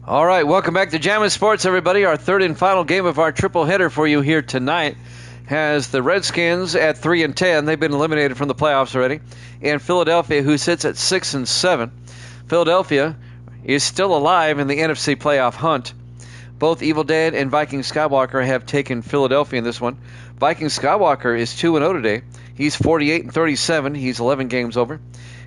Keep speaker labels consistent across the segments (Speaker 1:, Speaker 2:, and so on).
Speaker 1: All right, welcome back to Jammin' Sports, everybody. Our third and final game of our triple header for you here tonight has the Redskins at 3-10. They've been eliminated from the playoffs already. And Philadelphia, who sits at 6-7. Philadelphia is still alive in the NFC playoff hunt. Both Evil Dead and Viking Skywalker have taken Philadelphia in this one. Viking Skywalker is 2-0 today. He's 48-37. He's 11 games over.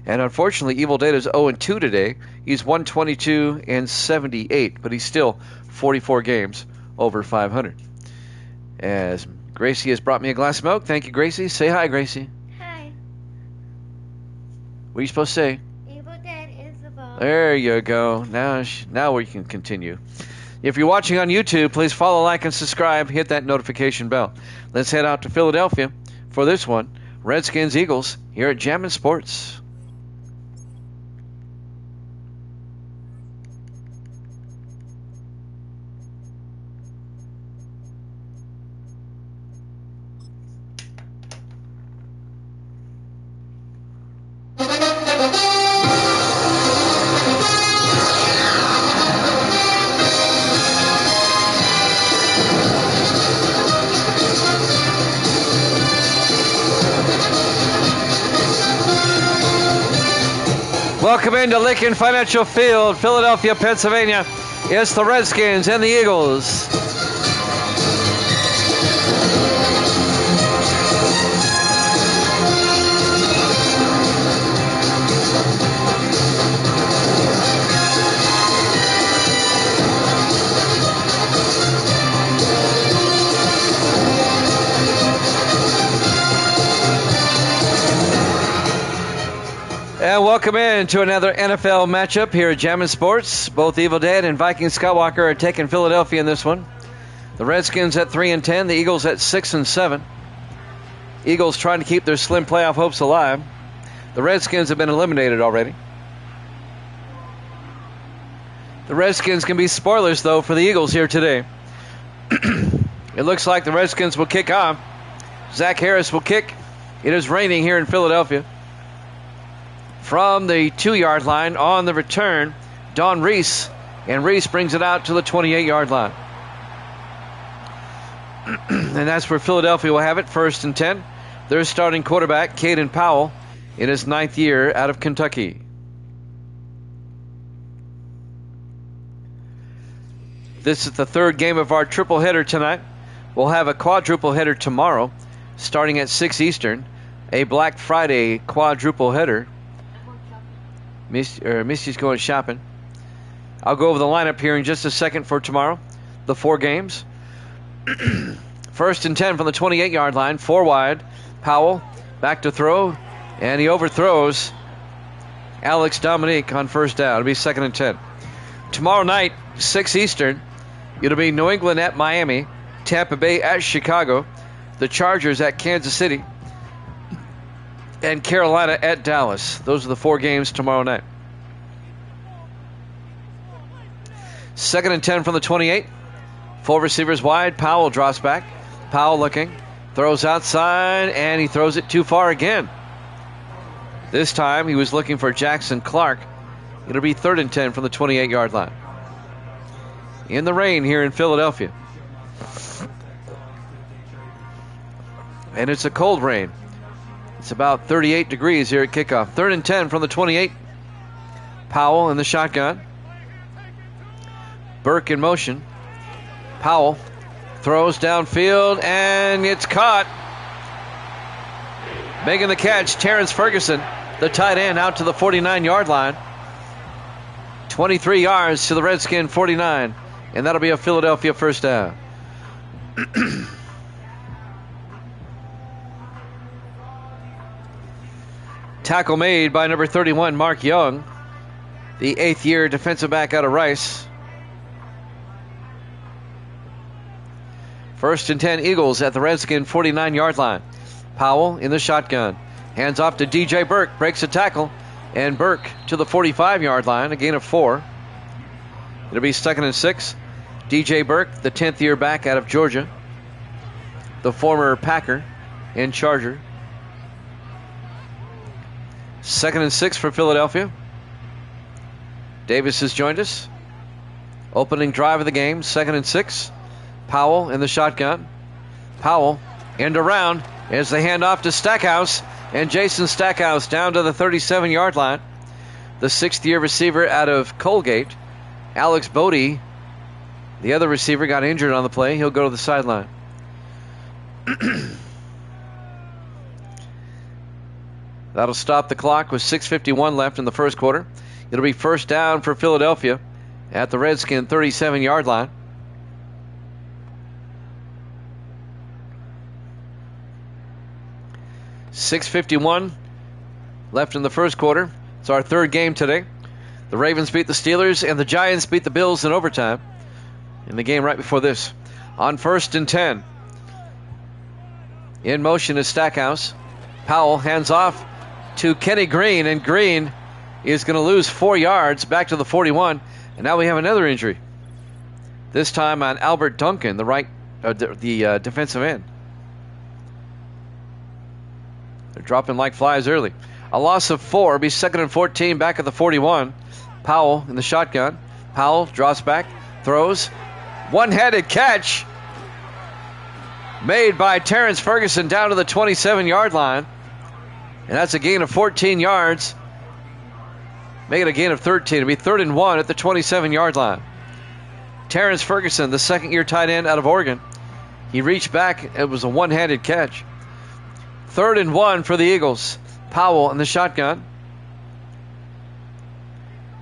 Speaker 1: And unfortunately, Evil Dead is 0-2 today. He's 122-78, but he's still 44 games over 500. As Gracie has brought me a glass of milk. Thank you, Gracie. Say hi, Gracie.
Speaker 2: Hi.
Speaker 1: What are you supposed to say?
Speaker 2: Evil Dead is the ball.
Speaker 1: There you go. Now we can continue. If you're watching on YouTube, please follow, like, and subscribe. Hit that notification bell. Let's head out to Philadelphia for this one. Redskins Eagles here at Jammin' Sports. Welcome into Lincoln Financial Field, Philadelphia, Pennsylvania. It's the Redskins and the Eagles. And welcome in to another NFL matchup here at Jammin' Sports. Both Evil Dead and Viking Skywalker are taking Philadelphia in this one. The Redskins at 3-10, the Eagles at 6-7. Eagles trying to keep their slim playoff hopes alive. The Redskins have been eliminated already. The Redskins can be spoilers, though, for the Eagles here today. It looks like the Redskins will kick off. Zach Harris will kick. It is raining here in Philadelphia. From the 2-yard line on the return, Don Reese. And Reese brings it out to the 28-yard line. And that's where Philadelphia will have it, 1st and 10. Their starting quarterback, Caden Powell, in his 9th year out of Kentucky. This is the third game of our triple header tonight. We'll have a quadruple header tomorrow, starting at 6 Eastern. A Black Friday quadruple header. Misty's going shopping. I'll go over the lineup here in just a second for tomorrow. The 4 games. 1st and 10 from the 28-yard line. 4 wide. Powell back to throw. And he overthrows Alex Dominique on 1st down. It'll be 2nd and 10. Tomorrow night, 6 Eastern, it'll be New England at Miami. Tampa Bay at Chicago. The Chargers at Kansas City. And Carolina at Dallas. Those are the 4 games tomorrow night. 2nd and 10 from the 28. 4 receivers wide. Powell drops back. Powell looking. Throws outside, and he throws it too far again. This time he was looking for Jackson Clark. It'll be 3rd and 10 from the 28-yard line. In the rain here in Philadelphia. And it's a cold rain. It's about 38 degrees here at kickoff. 3rd and 10 from the 28. Powell in the shotgun. Burke in motion. Powell throws downfield, and it's caught. Making the catch, Terrence Ferguson, the tight end, out to the 49-yard line. 23 yards to the Redskin 49, and that'll be a Philadelphia 1st down. Tackle made by number 31, Mark Young, the 8th-year defensive back out of Rice. 1st and 10 Eagles at the Redskin 49-yard line. Powell in the shotgun. Hands off to DJ Burke. Breaks a tackle. And Burke to the 45-yard line. A gain of 4. It'll be 2nd and 6. DJ Burke, the 10th-year back out of Georgia. The former Packer and Charger. 2nd and 6 for Philadelphia. Davis has joined us. Opening drive of the game, 2nd and 6. Powell in the shotgun. Powell end around as they hand off to Stackhouse. And Jason Stackhouse down to the 37-yard line. The 6th-year receiver out of Colgate, Alex Bodie, the other receiver, got injured on the play. He'll go to the sideline. That'll stop the clock with 6:51 left in the first quarter. It'll be first down for Philadelphia at the Redskin 37-yard line. .651 left in the first quarter. It's our third game today. The Ravens beat the Steelers and the Giants beat the Bills in overtime in the game right before this. On 1st and 10. In motion is Stackhouse. Powell hands off to Kenny Green, and Green is going to lose 4 yards back to the 41. And now we have another injury. This time on Albert Duncan, the defensive end. They're dropping like flies early. A loss of 4. Be 2nd and 14 back at the 41. Powell in the shotgun. Powell draws back, throws. One-handed catch made by Terrence Ferguson down to the 27-yard line. And that's a gain of 14 yards. Make it a gain of 13. It'll be 3rd and 1 at the 27-yard line. Terrence Ferguson, the 2nd-year tight end out of Oregon. He reached back. It was a one-handed catch. 3rd and 1 for the Eagles. Powell in the shotgun.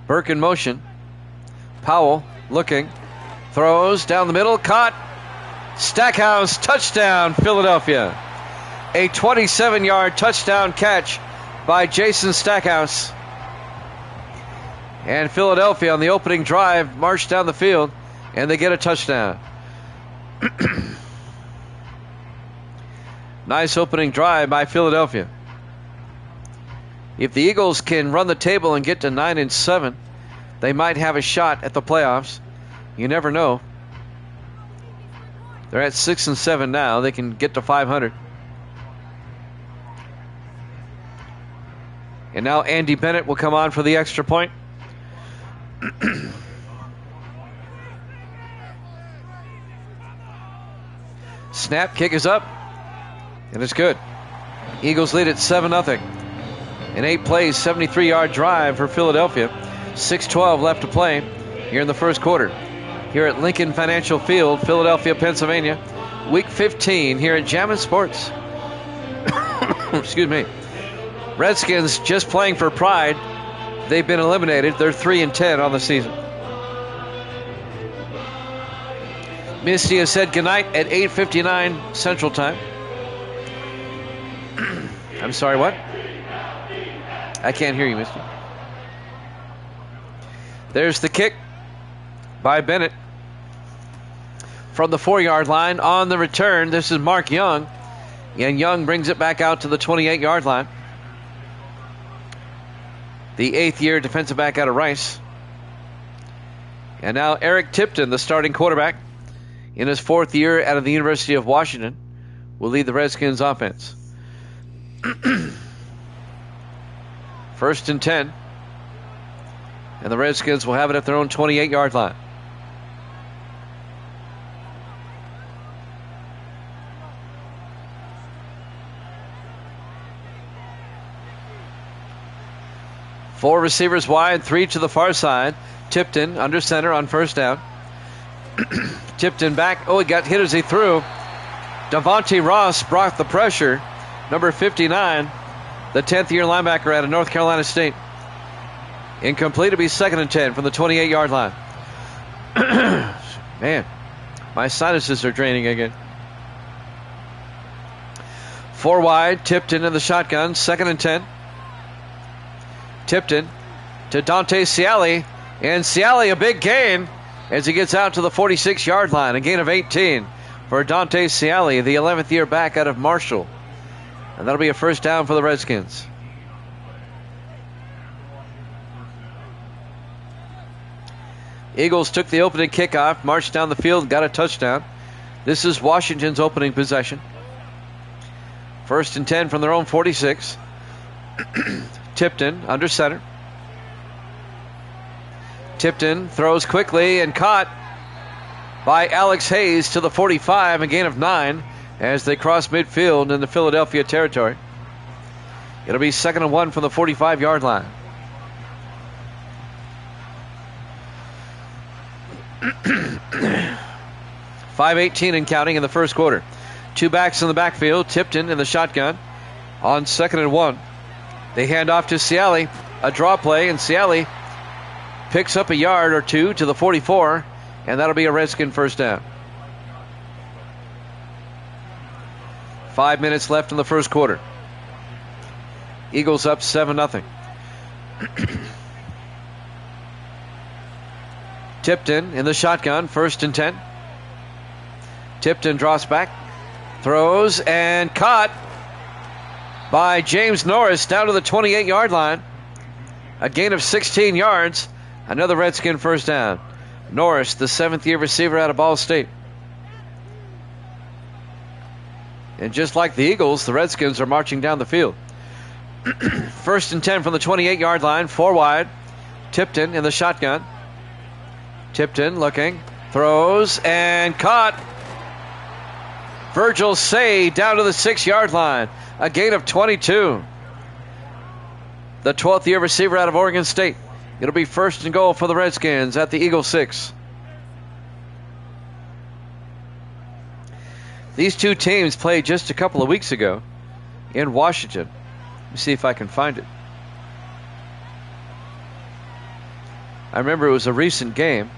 Speaker 1: Burke in motion. Powell looking. Throws down the middle. Caught. Stackhouse. Touchdown, Philadelphia. A 27-yard touchdown catch by Jason Stackhouse. And Philadelphia on the opening drive marched down the field, and they get a touchdown. Nice opening drive by Philadelphia. If the Eagles can run the table and get to 9 and 7, they might have a shot at the playoffs. You never know. They're at 6 and 7 now. They can get to 500. And now Andy Bennett will come on for the extra point. Snap, kick is up, and it's good. Eagles lead at 7-0. An 8 plays, 73-yard drive for Philadelphia. 6:12 left to play here in the first quarter. Here at Lincoln Financial Field, Philadelphia, Pennsylvania. Week 15 here at Jammin' Sports. Excuse me. Redskins just playing for pride. They've been eliminated. They're 3 and 10 on the season. Misty has said goodnight at 8:59 Central Time. I'm sorry, what? I can't hear you, Misty. There's the kick by Bennett from the 4-yard line. On the return, this is Mark Young. And Young brings it back out to the 28-yard line. The 8th-year defensive back out of Rice. And now Eric Tipton, the starting quarterback, in his 4th year out of the University of Washington, will lead the Redskins offense. 1st and 10. And the Redskins will have it at their own 28-yard line. Four receivers wide, 3 to the far side. Tipton under center on 1st down. Tipton back. Oh, he got hit as he threw. Devontae Ross brought the pressure. Number 59, the 10th-year linebacker out of North Carolina State. Incomplete. It'll be 2nd and 10 from the 28-yard line. Man, my sinuses are draining again. 4 wide. Tipton in the shotgun. 2nd and 10. Tipton to Dante Ciali. And Ciali a big gain as he gets out to the 46-yard line. A gain of 18 for Dante Ciali, the 11th year back out of Marshall. And that'll be a 1st down for the Redskins. Eagles took the opening kickoff, marched down the field, got a touchdown. This is Washington's opening possession. 1st and 10 from their own 46. Tipton under center. Tipton throws quickly and caught by Alex Hayes to the 45, a gain of 9 as they cross midfield in the Philadelphia territory. It'll be 2nd and 1 from the 45-yard line. .5:18 and counting in the first quarter. Two backs in the backfield. Tipton in the shotgun on 2nd and 1. They hand off to Ciali. A draw play, and Ciali picks up a yard or two to the 44, and that'll be a Redskin first down. 5 minutes left in the first quarter. Eagles up 7-0. Tipton in the shotgun, 1st and 10. Tipton drops back, throws, and caught by James Norris down to the 28-yard line. A gain of 16 yards. Another Redskin first down. Norris, the 7th-year receiver out of Ball State. And just like the Eagles, the Redskins are marching down the field. 1st and 10 from the 28-yard line, 4 wide. Tipton in the shotgun. Tipton looking, throws, and caught. Virgil Say down to the 6-yard line. A gain of 22. The 12th-year receiver out of Oregon State. It'll be 1st and goal for the Redskins at the Eagle 6. These two teams played just a couple of weeks ago in Washington. Let me see if I can find it. I remember it was a recent game.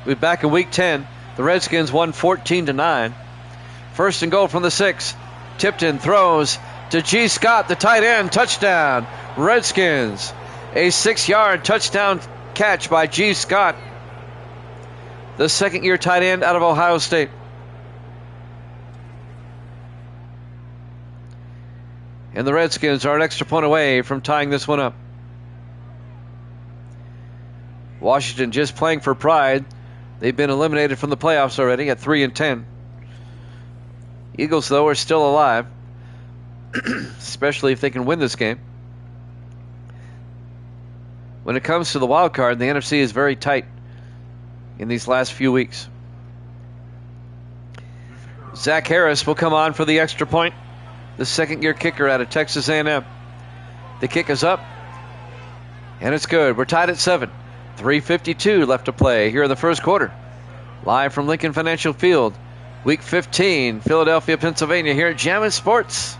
Speaker 1: We're back in week 10. The Redskins won 14-9. 1st and goal from the 6. Tipton throws to G. Scott, the tight end. Touchdown, Redskins. A 6-yard touchdown catch by G. Scott, the 2nd-year tight end out of Ohio State. And the Redskins are an extra point away from tying this one up. Washington just playing for pride. They've been eliminated from the playoffs already at 3-10. Eagles, though, are still alive, especially if they can win this game. When it comes to the wild card, the NFC is very tight in these last few weeks. Zach Harris will come on for the extra point, the 2nd-year kicker out of Texas A&M. The kick is up, and it's good. We're tied at 7. 3:52 left to play here in the first quarter. Live from Lincoln Financial Field, Week 15, Philadelphia, Pennsylvania, here at Jammin' Sports.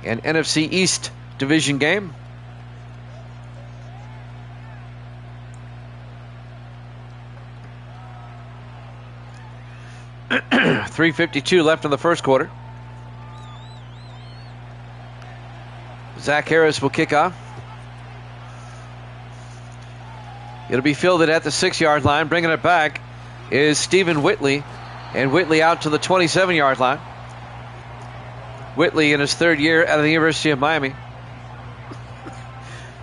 Speaker 1: An NFC East division game. .352 left in the first quarter. Zach Harris will kick off. It'll be fielded at the 6-yard line. Bringing it back is Stephen Whitley. And Whitley out to the 27-yard line. Whitley in his 3rd year out of the University of Miami.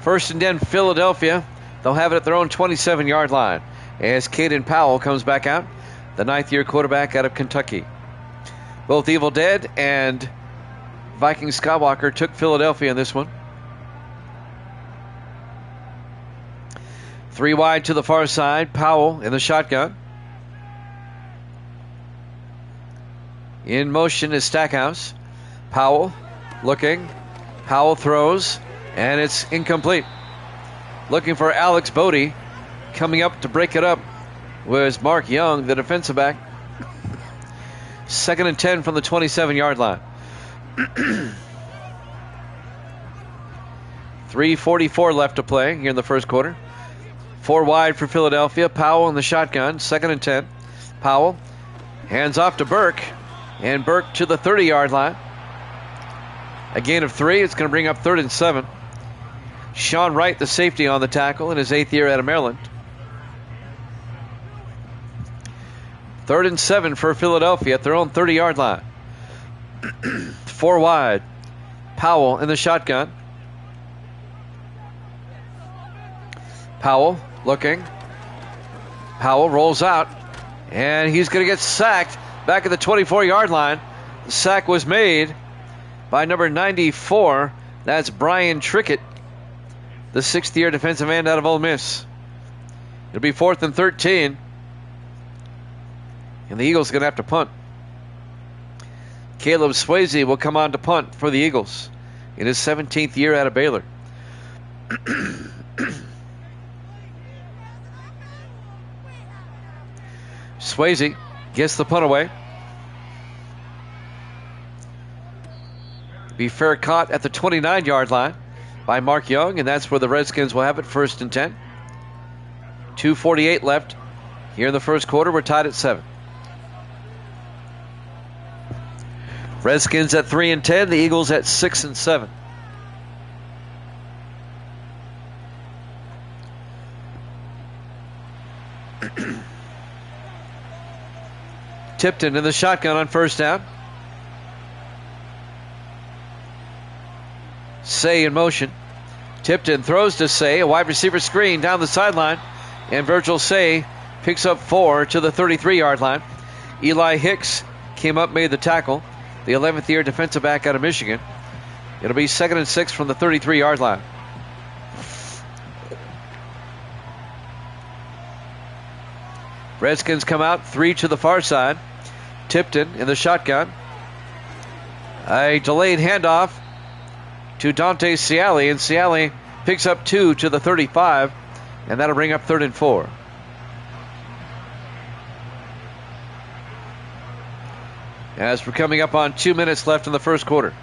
Speaker 1: 1st and 10, Philadelphia. They'll have it at their own 27-yard line as Caden Powell comes back out, the 9th-year quarterback out of Kentucky. Both Evil Dead and Viking Skywalker took Philadelphia in this one. 3 wide to the far side. Powell in the shotgun. In motion is Stackhouse. Powell looking. Powell throws, and it's incomplete. Looking for Alex Bodie. Coming up to break it up was Mark Young, the defensive back. 2nd and 10 from the 27-yard line. 3:44 left to play here in the first quarter. 4 wide for Philadelphia. Powell in the shotgun. 2nd and 10. Powell hands off to Burke, and Burke to the 30-yard line. A gain of 3. It's going to bring up 3rd and 7. Sean Wright, the safety, on the tackle in his 8th year out of Maryland. 3rd and 7 for Philadelphia at their own 30-yard line. 4 wide. Powell in the shotgun. Powell looking. Powell rolls out, and he's going to get sacked back at the 24-yard line. The sack was made by number 94, That's Brian Trickett, the 6th-year defensive end out of Ole Miss. It'll be 4th and 13. And the Eagles are going to have to punt. Caleb Swayze will come on to punt for the Eagles in his 17th year out of Baylor. Swayze gets the punt away. Be fair caught at the 29-yard line by Mark Young, and that's where the Redskins will have it, 1st and 10. 2:48 left here in the first quarter. We're tied at 7. Redskins at 3 and 10. The Eagles at 6 and 7. Tipton in the shotgun on 1st down. Say in motion. Tipton throws to Say, a wide receiver screen down the sideline, and Virgil Say picks up 4 to the 33-yard line. Eli Hicks came up, made the tackle, the 11th-year defensive back out of Michigan. It'll be 2nd and 6 from the 33-yard line. Redskins come out 3 to the far side. Tipton in the shotgun. A delayed handoff to Dante Ciali, and Ciali picks up 2 to the 35, and that'll bring up 3rd and 4. As we're coming up on 2 minutes left in the first quarter.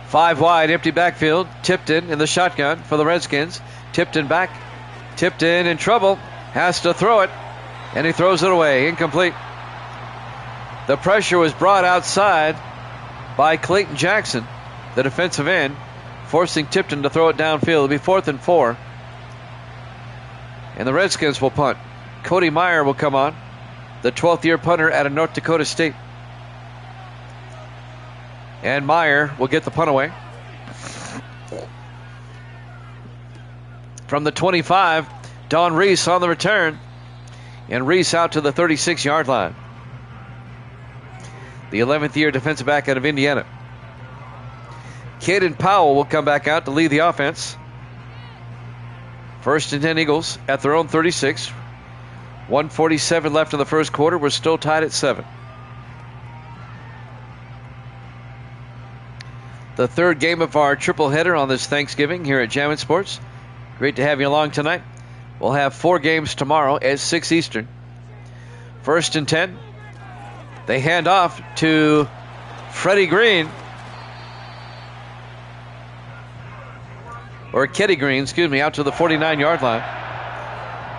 Speaker 1: 5 wide, empty backfield. Tipton in the shotgun for the Redskins. Tipton back. Tipton in trouble. Has to throw it, and he throws it away. Incomplete. The pressure was brought outside by Clayton Jackson, the defensive end, forcing Tipton to throw it downfield. It'll be 4th and 4. And the Redskins will punt. Cody Meyer will come on, the 12th-year punter out of North Dakota State. And Meyer will get the punt away. From the 25, Don Reese on the return. And Reese out to the 36-yard line. The 11th-year defensive back out of Indiana. Caden Powell will come back out to lead the offense. 1st and 10 Eagles at their own 36. 1:47 left in the first quarter. We're still tied at 7. The 3rd game of our triple header on this Thanksgiving here at Jammin' Sports. Great to have you along tonight. We'll have 4 games tomorrow at 6 Eastern. 1st and 10. They hand off to Freddie Green. Or Ketty Green, excuse me, out to the 49-yard line.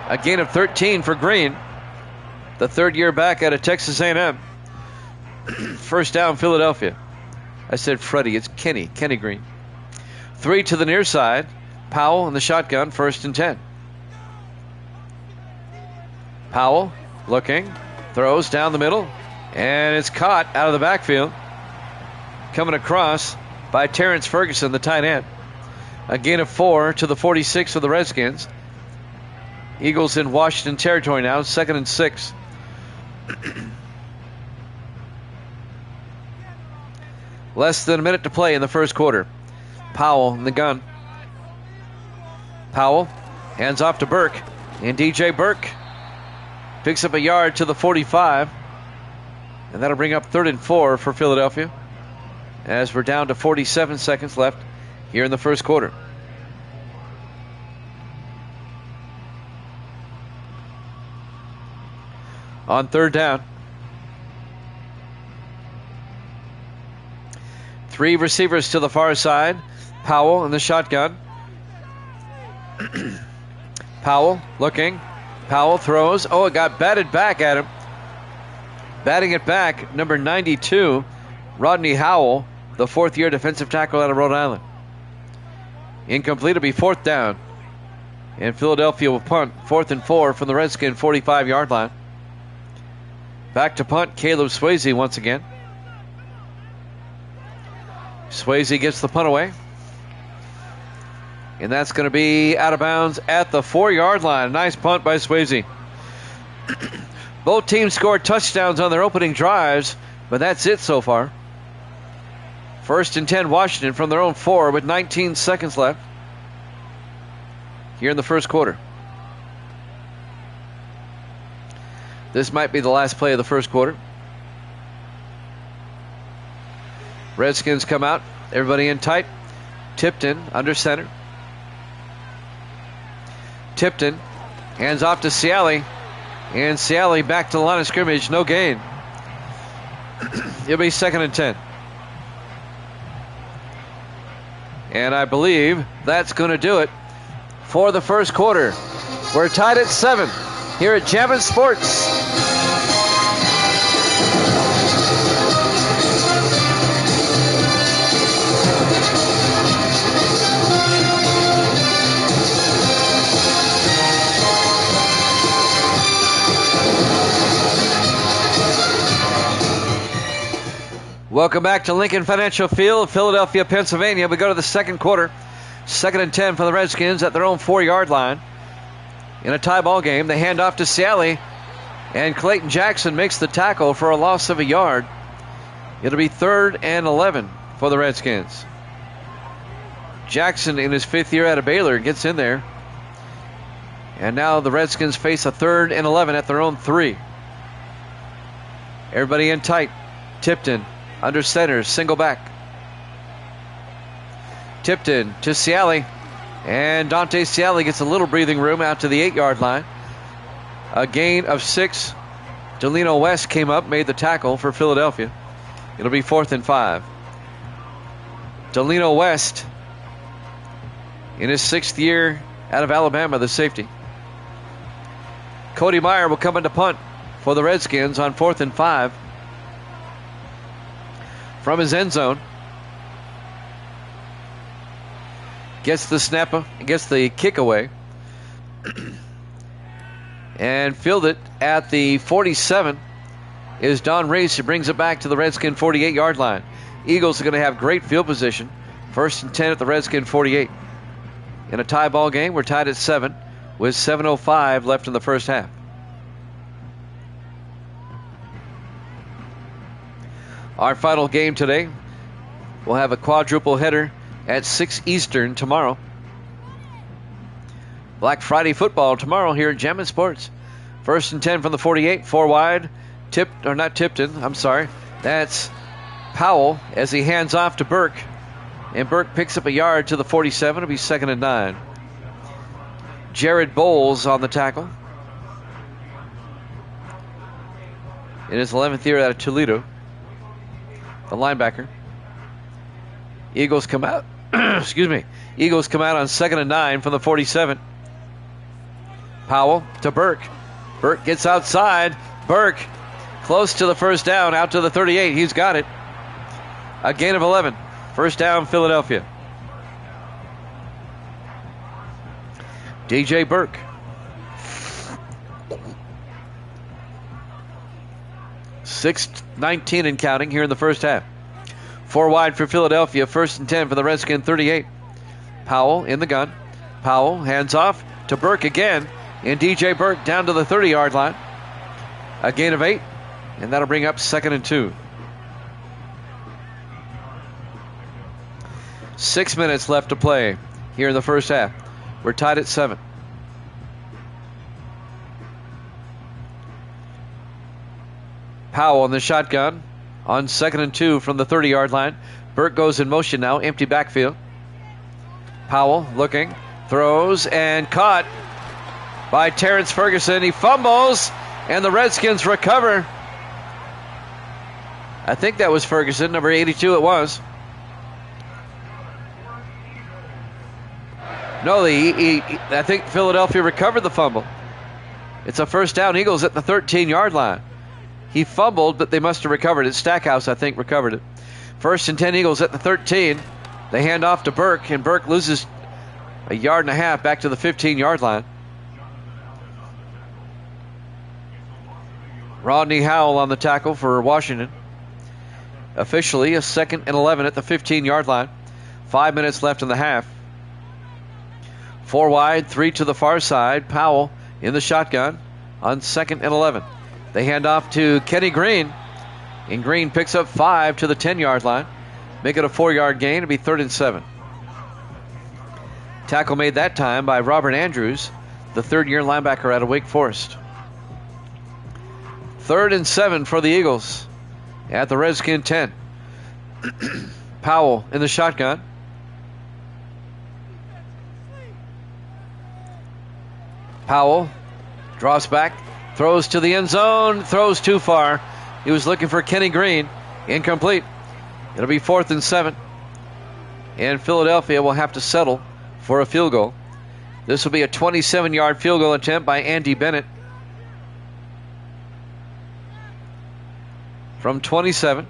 Speaker 1: A gain of 13 for Green, the 3rd-year back out of Texas A&M. 1st down, Philadelphia. I said Freddie, it's Kenny Green. 3 to the near side. Powell in the shotgun, 1st and 10. Powell looking, throws down the middle, and it's caught out of the backfield. Coming across by Terrence Ferguson, the tight end. A gain of 4 to the 46 of the Redskins. Eagles in Washington territory now, 2nd and 6. Less than a minute to play in the first quarter. Powell in the gun. Powell hands off to Burke. And DJ Burke picks up a yard to the 45. And that'll bring up 3rd and 4 for Philadelphia, as we're down to 47 seconds left here in the first quarter. On 3rd down. 3 receivers to the far side. Powell in the shotgun. Powell looking. Powell throws. Oh, it got batted back at him. Batting it back, number 92, Rodney Howell, the 4th-year defensive tackle out of Rhode Island. Incomplete. It'll be 4th down. And Philadelphia will punt 4th and 4 from the Redskin 45-yard line. Back to punt, Caleb Swayze once again. Swayze gets the punt away. And that's going to be out of bounds at the 4-yard line. Nice punt by Swayze. Both teams scored touchdowns on their opening drives, but that's it so far. First and 10, Washington from their own 4 with 19 seconds left here in the first quarter. This might be the last play of the first quarter. Redskins come out. Everybody in tight. Tipton under center. Tipton hands off to Ciali. And Ciali back to the line of scrimmage. No gain. It'll be 2nd and 10. And I believe that's going to do it for the first quarter. We're tied at 7 here at Jammin' Sports. Welcome back to Lincoln Financial Field, Philadelphia, Pennsylvania. We go to the second quarter. 2nd and 10 for the Redskins at their own 4-yard line. In a tie ball game, they hand off to Ciali, and Clayton Jackson makes the tackle for a loss of a yard. It'll be 3rd and 11 for the Redskins. Jackson, in his 5th year out of Baylor, gets in there. And now the Redskins face a 3rd and 11 at their own 3. Everybody in tight. Tipton under center, single back. Tipton to Ciali, and Dante Ciali gets a little breathing room out to the 8-yard line. A gain of 6. Delino West came up, made the tackle for Philadelphia. It'll be 4th and 5. Delino West, in his 6th year out of Alabama, the safety. Cody Meyer will come into punt for the Redskins on 4th and 5. From his end zone. Gets the snapper, gets the kick away. And field it at the 47 is Don Reese, who brings it back to the Redskin 48-yard line. Eagles are going to have great field position. 1st and 10 at the Redskin 48. In a tie ball game, we're tied at 7 with 7:05 left in the first half. Our final game today, we'll have a quadruple header at 6 Eastern tomorrow. Black Friday football tomorrow here at Jammin' Sports. 1st and 10 from the 48, 4 wide. That's Powell as he hands off to Burke. And Burke picks up a yard to the 47. It'll be 2nd and 9. Jared Bowles on the tackle. In his 11th year out of Toledo. The linebacker. Eagles come out. Eagles come out on 2nd and 9 from the 47. Powell to Burke. Burke gets outside. Burke close to the first down, out to the 38. He's got it. A gain of 11. First down, Philadelphia. DJ Burke. .619 and counting here in the first half. 4 wide for Philadelphia. 1st and 10 for the Redskin 38. Powell in the gun. Powell hands off to Burke again. And DJ Burke down to the 30-yard line. A gain of 8. And that'll bring up 2nd and 2. 6 minutes left to play here in the first half. We're tied at 7. Powell in the shotgun on 2nd and 2 from the 30-yard line. Burke goes in motion now, empty backfield. Powell looking, throws, and caught by Terrence Ferguson. He fumbles, and the Redskins recover. I think that was Ferguson, number 82 it was. No, I think Philadelphia recovered the fumble. It's a first down. Eagles at the 13-yard line. He fumbled, but they must have recovered it. Stackhouse, I think, recovered it. 1st and 10 Eagles at the 13. They hand off to Burke, and Burke loses a yard and a half back to the 15-yard line. Rodney Howell on the tackle for Washington. Officially, a 2nd and 11 at the 15-yard line. 5 minutes left in the half. 4 wide, 3 to the far side. Powell in the shotgun on 2nd and 11. They hand off to Kenny Green, and Green picks up 5 to the 10-yard line. Make it a 4-yard gain. It'll be 3rd and 7. Tackle made that time by Robert Andrews, the third-year linebacker out of Wake Forest. 3rd and 7 for the Eagles at the Redskin 10. Powell in the shotgun. Powell drops back, throws to the end zone, throws too far. He was looking for Kenny Green. Incomplete. It'll be 4th and 7. And Philadelphia will have to settle for a field goal. This will be a 27-yard field goal attempt by Andy Bennett. From 27.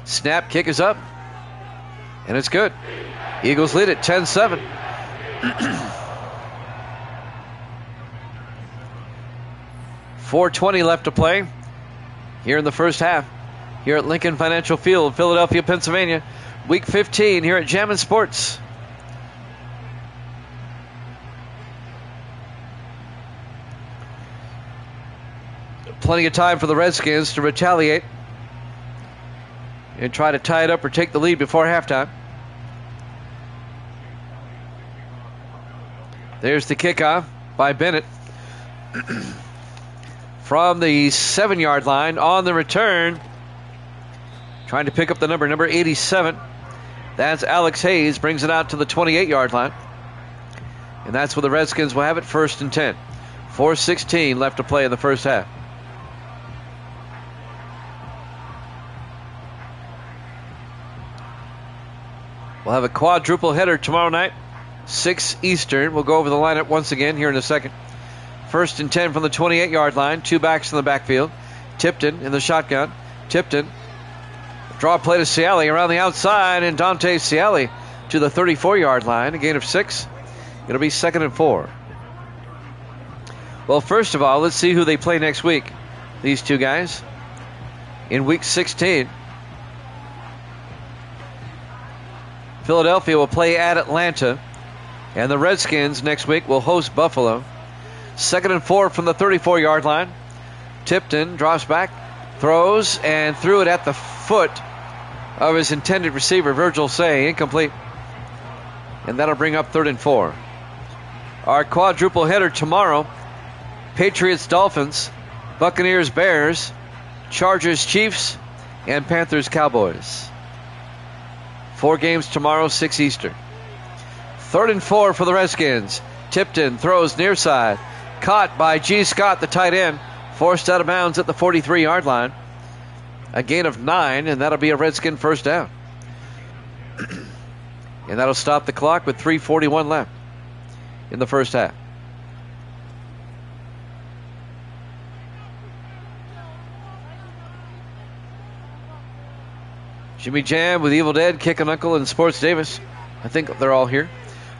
Speaker 1: Snap, kick is up. And it's good. Eagles lead it 10-7. .420 left to play here in the first half. Here at Lincoln Financial Field, Philadelphia, Pennsylvania. Week 15 here at Jammin' Sports. Plenty of time for the Redskins to retaliate and try to tie it up or take the lead before halftime. There's the kickoff by Bennett. From the 7-yard line on the return. Trying to pick up the number 87. That's Alex Hayes. Brings it out to the 28-yard line. And that's where the Redskins will have it, 1st and 10. 4:16 left to play in the first half. We'll have a quadruple header tomorrow night. 6 Eastern. We'll go over the lineup once again here in a second. 1st and 10 from the 28-yard line. 2 backs in the backfield. Tipton in the shotgun. Tipton. Draw play to Ciali around the outside. And Dante Ciali to the 34-yard line. A gain of 6. It'll be 2nd and 4. Well, first of all, let's see who they play next week. These two guys. In week 16. Philadelphia will play at Atlanta. And the Redskins next week will host Buffalo. 2nd and 4 from the 34-yard line. Tipton drops back, throws, and threw it at the foot of his intended receiver, Virgil Say. Incomplete. And that'll bring up 3rd and 4. Our quadruple header tomorrow. Patriots, Dolphins, Buccaneers, Bears, Chargers, Chiefs, and Panthers, Cowboys. 4 games tomorrow, 6 Eastern. 3rd and 4 for the Redskins. Tipton throws near side. Caught by G. Scott, the tight end. Forced out of bounds at the 43-yard line. A gain of 9, and that'll be a Redskin first down. And that'll stop the clock with 3:41 left in the first half. Jimmy Jam with Evil Dead, Kickin' Uncle, and Sports Davis. I think they're all here.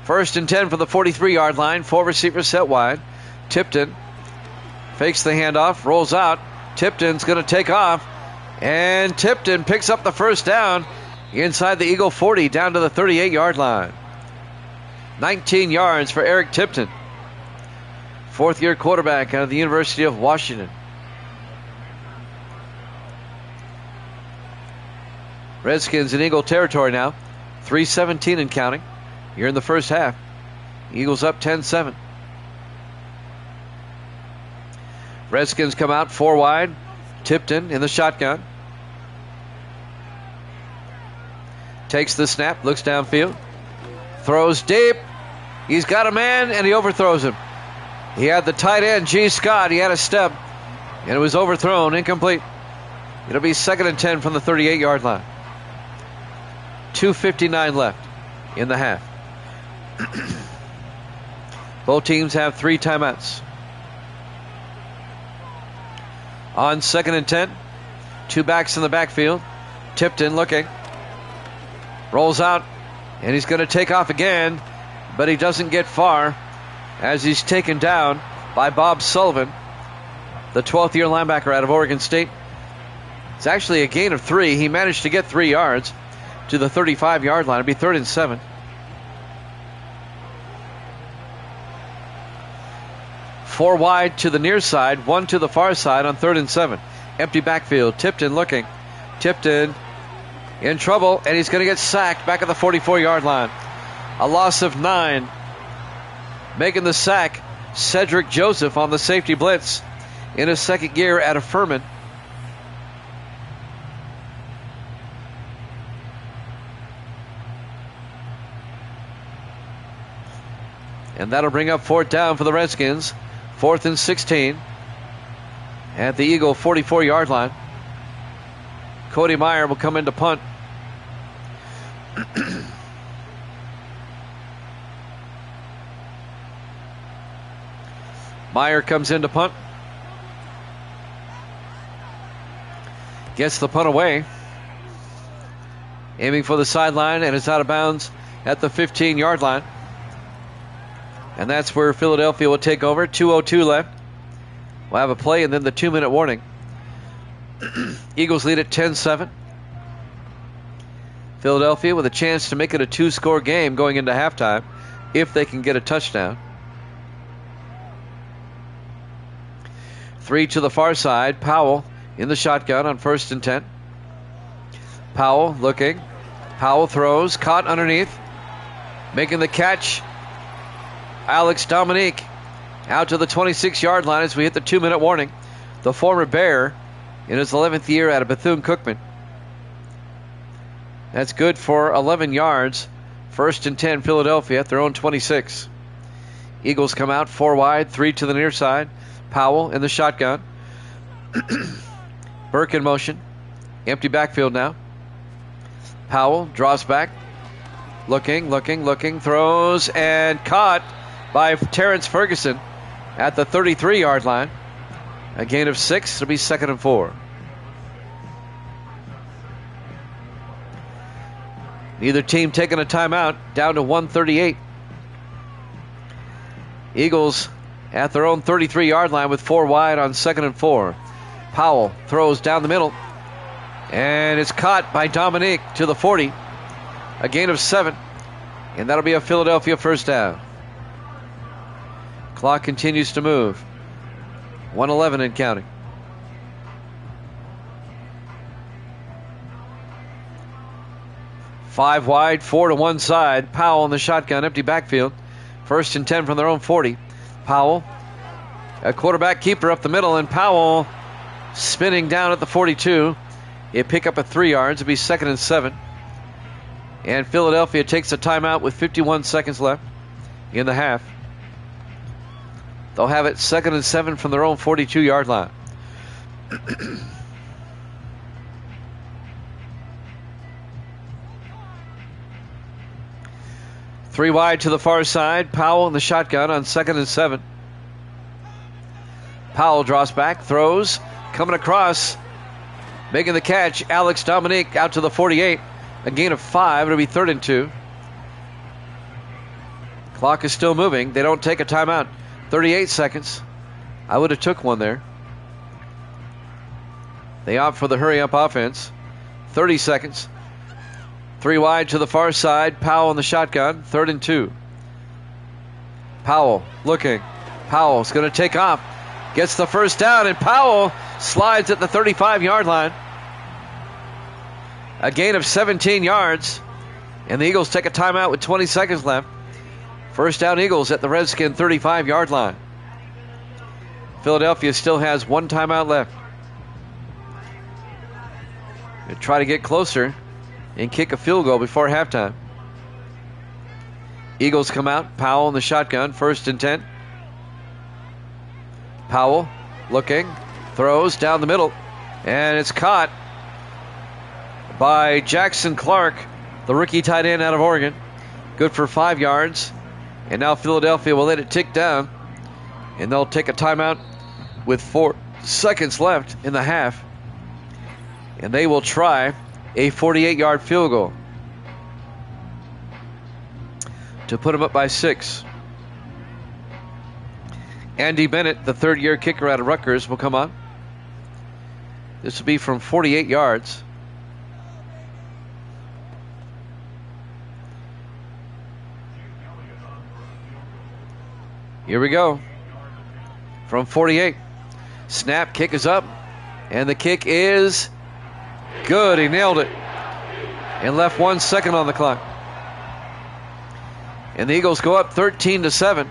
Speaker 1: 1st and 10 from the 43-yard line. 4 receivers set wide. Tipton fakes the handoff, rolls out. Tipton's going to take off. And Tipton picks up the first down inside the Eagle 40 down to the 38-yard line. 19 yards for Eric Tipton. 4th-year quarterback out of the University of Washington. Redskins in Eagle territory now. 3:17 and counting. Here in the first half. Eagles up 10-7. Redskins come out 4 wide. Tipton in the shotgun. Takes the snap, looks downfield. Throws deep. He's got a man, and he overthrows him. He had the tight end, G. Scott. He had a step, and it was overthrown, incomplete. It'll be 2nd and 10 from the 38-yard line. 2:59 left in the half. Both teams have 3 timeouts. On 2nd and 10, 2 backs in the backfield. Tipton looking. Rolls out, and he's going to take off again, but he doesn't get far as he's taken down by Bob Sullivan, the 12th-year linebacker out of Oregon State. It's actually a gain of 3. He managed to get 3 yards to the 35-yard line. It'll be 3rd and 7. Four wide to the near side, 1 to the far side on 3rd and 7. Empty backfield. Tipton looking. Tipton in trouble, and he's going to get sacked back at the 44-yard line. A loss of 9. Making the sack, Cedric Joseph on the safety blitz in his second year at Furman. And that'll bring up fourth down for the Redskins. 4th and 16 at the Eagle 44-yard line. Cody Meyer will come in to punt. Meyer comes in to punt. Gets the punt away. Aiming for the sideline, and it's out of bounds at the 15-yard line. And that's where Philadelphia will take over. 2:02 left. We'll have a play and then the 2-minute warning. Eagles lead at 10-7. Philadelphia with a chance to make it a 2-score game going into halftime if they can get a touchdown. 3 to the far side. Powell in the shotgun on 1st and 10. Powell looking. Powell throws. Caught underneath. Making the catch. Alex Dominique out to the 26-yard line as we hit the 2-minute warning. The former Bear in his 11th year out of Bethune-Cookman. That's good for 11 yards. 1st and 10, Philadelphia at their own 26. Eagles come out 4 wide, 3 to the near side. Powell in the shotgun. Burke in motion. Empty backfield now. Powell draws back. Looking, throws, and caught by Terrence Ferguson at the 33-yard line. A gain of 6. It'll be 2nd and 4. Neither team taking a timeout. Down to 1:38. Eagles at their own 33-yard line with 4 wide on 2nd and 4. Powell throws down the middle. And it's caught by Dominique to the 40. A gain of 7. And that'll be a Philadelphia first down. Clock continues to move. 1:11 and counting. Five wide, 4 to one side. Powell in the shotgun, empty backfield. 1st and 10 from their own 40. Powell, a quarterback keeper up the middle, and Powell spinning down at the 42. It pick up at 3 yards. It'll be 2nd and 7. And Philadelphia takes a timeout with 51 seconds left in the half. They'll have it 2nd and 7 from their own 42-yard line. Three wide to the far side. Powell in the shotgun on 2nd and 7. Powell draws back, throws, coming across, making the catch. Alex Dominique out to the 48. A gain of 5. It'll be 3rd and 2. Clock is still moving. They don't take a timeout. 38 seconds. I would have took one there. They opt for the hurry-up offense. 30 seconds. 3 wide to the far side. Powell in the shotgun. 3rd and 2. Powell looking. Powell's going to take off. Gets the first down, and Powell slides at the 35-yard line. A gain of 17 yards. And the Eagles take a timeout with 20 seconds left. First down Eagles at the Redskin 35-yard line. Philadelphia still has 1 timeout left. They try to get closer and kick a field goal before halftime. Eagles come out. Powell in the shotgun. 1st and 10. Powell looking. Throws down the middle. And it's caught by Jackson Clark, the rookie tight end out of Oregon. Good for 5 yards. And now Philadelphia will let it tick down. And they'll take a timeout with 4 seconds left in the half. And they will try a 48-yard field goal to put them up by 6. Andy Bennett, the 3rd-year kicker out of Rutgers, will come on. This will be from 48 yards. Here we go. From 48. Snap, kick is up. And the kick is Good, he nailed it. And left 1 second on the clock. And the Eagles go up 13-7.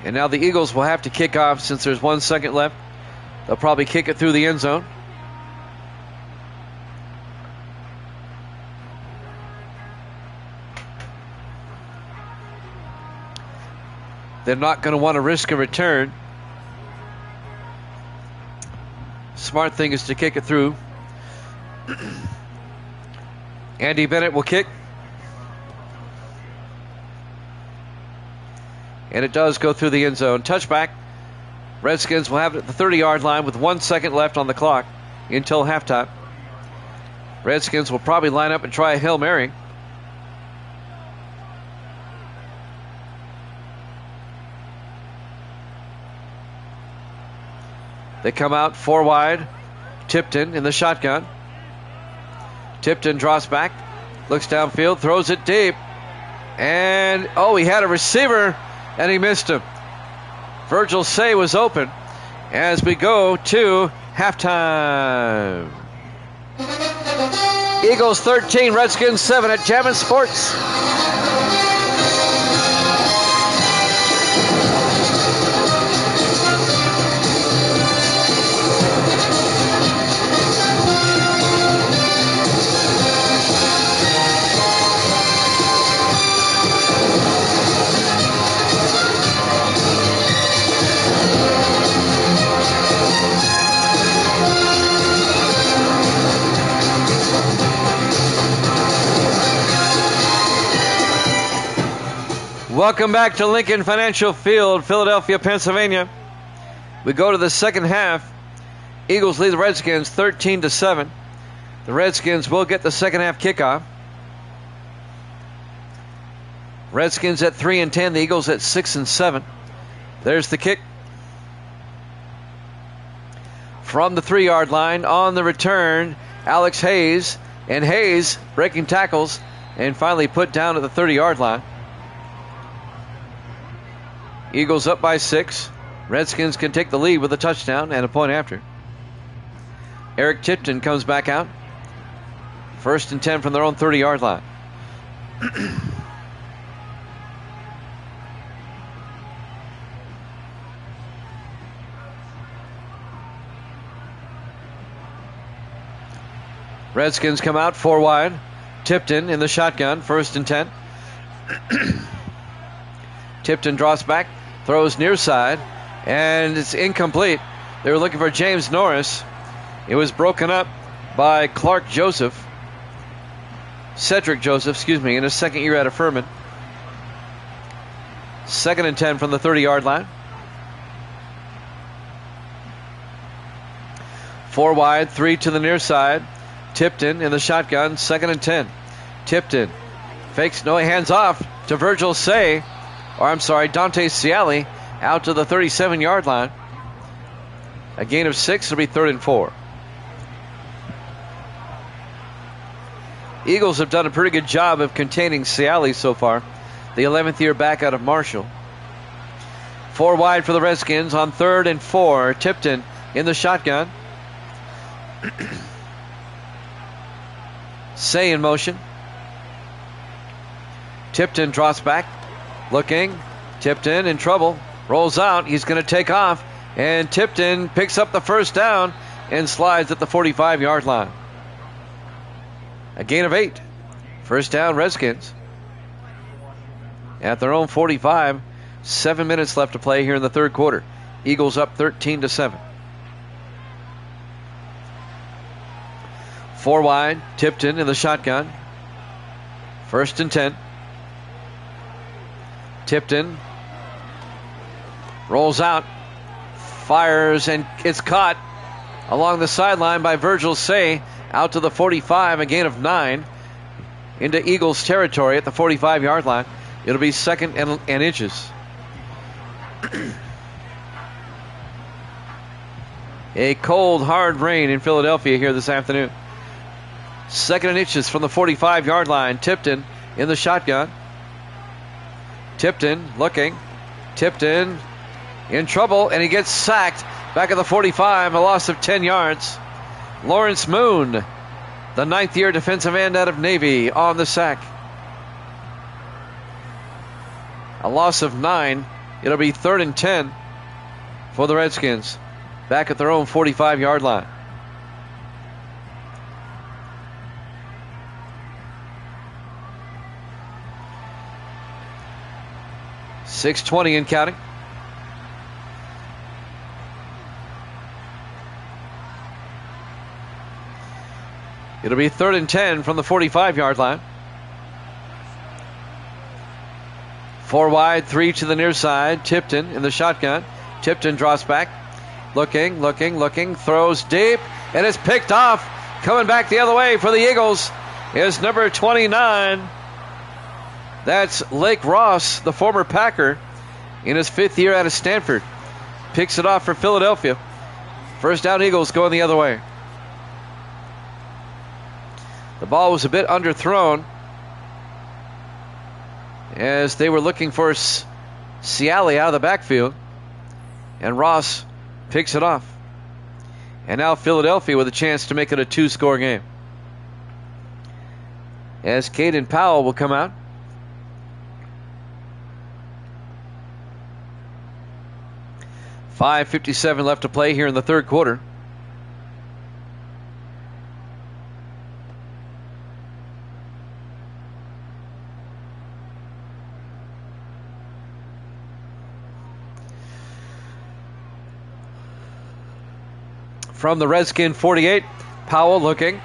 Speaker 1: And now the Eagles will have to kick off since there's 1 second left. They'll probably kick it through the end zone. They're not going to want to risk a return. Smart thing is to kick it through. Andy Bennett will kick. And it does go through the end zone. Touchback. Redskins will have it at the 30-yard line with 1 second left on the clock until halftime. Redskins will probably line up and try a Hail Mary. They come out 4 wide. Tipton in the shotgun. Tipton draws back, looks downfield, throws it deep. And, he had a receiver, and he missed him. Virgil Say was open as we go to halftime. Eagles 13, Redskins 7 at Jammin' Sports. Welcome back to Lincoln Financial Field, Philadelphia, Pennsylvania. We go to the second half. Eagles lead the Redskins 13-7. The Redskins will get the second half kickoff. Redskins at 3-10, the Eagles at 6-7. There's the kick. From the 3-yard line on the return, Alex Hayes. And Hayes breaking tackles and finally put down at the 30-yard line. Eagles up by 6. Redskins can take the lead with a touchdown and a point after. Eric Tipton comes back out. 1st and 10 from their own 30-yard line. Redskins come out 4 wide. Tipton in the shotgun, 1st and 10. Tipton draws back, throws near side, and it's incomplete. They were looking for James Norris. It was broken up by Cedric Joseph, in his second year out of Furman. 2nd and 10 from the 30-yard line. 4 wide, 3 to the near side. Tipton in the shotgun, 2nd and 10. Tipton fakes, hands off to Virgil Say. Dante Ciali out to the 37-yard line. A gain of 6, it'll be 3rd and 4. Eagles have done a pretty good job of containing Ciali so far, the 11th year back out of Marshall. 4 wide for the Redskins on 3rd and 4. Tipton in the shotgun. Say in motion. Tipton drops back. Looking, Tipton in trouble, rolls out, he's going to take off, and Tipton picks up the 1st down and slides at the 45-yard line. A gain of 8. 1st down, Redskins. At their own 45, 7 minutes left to play here in the 3rd quarter. Eagles up 13-7. 4 wide, Tipton in the shotgun. 1st and 10. Tipton rolls out, fires, and it's caught along the sideline by Virgil Say out to the 45, a gain of 9 into Eagles territory at the 45-yard line. It'll be 2nd and inches. A cold, hard rain in Philadelphia here this afternoon. 2nd and inches from the 45-yard line. Tipton in the shotgun. Tipton looking. Tipton in trouble, and he gets sacked Back at the 45, a loss of 10 yards. Lawrence Moon, the 9th-year defensive end out of Navy, on the sack. A loss of 9. It'll be 3rd and 10 for the Redskins. Back at their own 45-yard line. .620 and counting. It'll be 3rd and 10 from the 45-yard line. 4 wide, 3 to the near side. Tipton in the shotgun. Tipton drops back. Looking, throws deep, and it's picked off. Coming back the other way for the Eagles is number 29. That's Lake Ross, the former Packer, in his 5th year out of Stanford. Picks it off for Philadelphia. First down, Eagles going the other way. The ball was a bit underthrown as they were looking for Ciali out of the backfield. And Ross picks it off. And now Philadelphia with a chance to make it a 2-score game. As Caden Powell will come out. .5:57 left to play here in the third quarter. From the Redskin 48, Powell looking.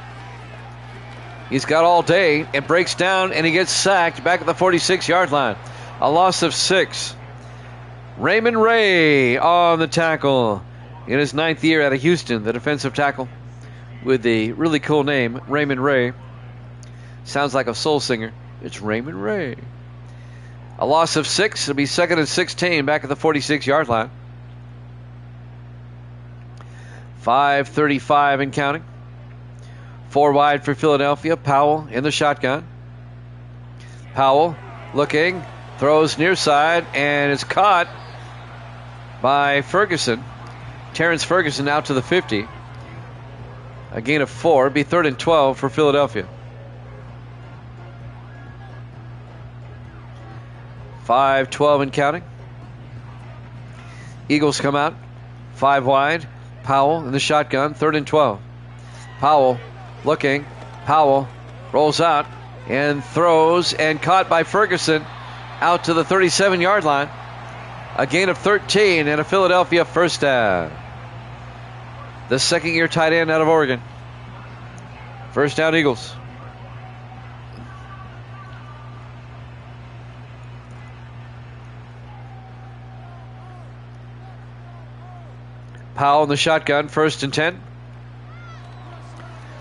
Speaker 1: He's got all day and breaks down, and he gets sacked back at the 46-yard line. A loss of 6. Raymond Ray on the tackle. In his 9th year out of Houston, the defensive tackle with the really cool name, Raymond Ray. Sounds like a soul singer. It's Raymond Ray. A loss of 6. It'll be 2nd and 16 back at the 46-yard line. 5:35 and counting. 4 wide for Philadelphia. Powell in the shotgun. Powell looking, throws near side, and is caught by Ferguson. Terrence Ferguson out to the 50. A gain of 4. It'll be 3rd and 12 for Philadelphia. 5:12 and counting. Eagles come out. 5 wide. Powell in the shotgun, 3rd and 12. Powell looking. Powell rolls out and throws, and caught by Ferguson out to the 37-yard line. A gain of 13 and a Philadelphia first down. The 2nd-year tight end out of Oregon. First down, Eagles. Powell in the shotgun, 1st and 10.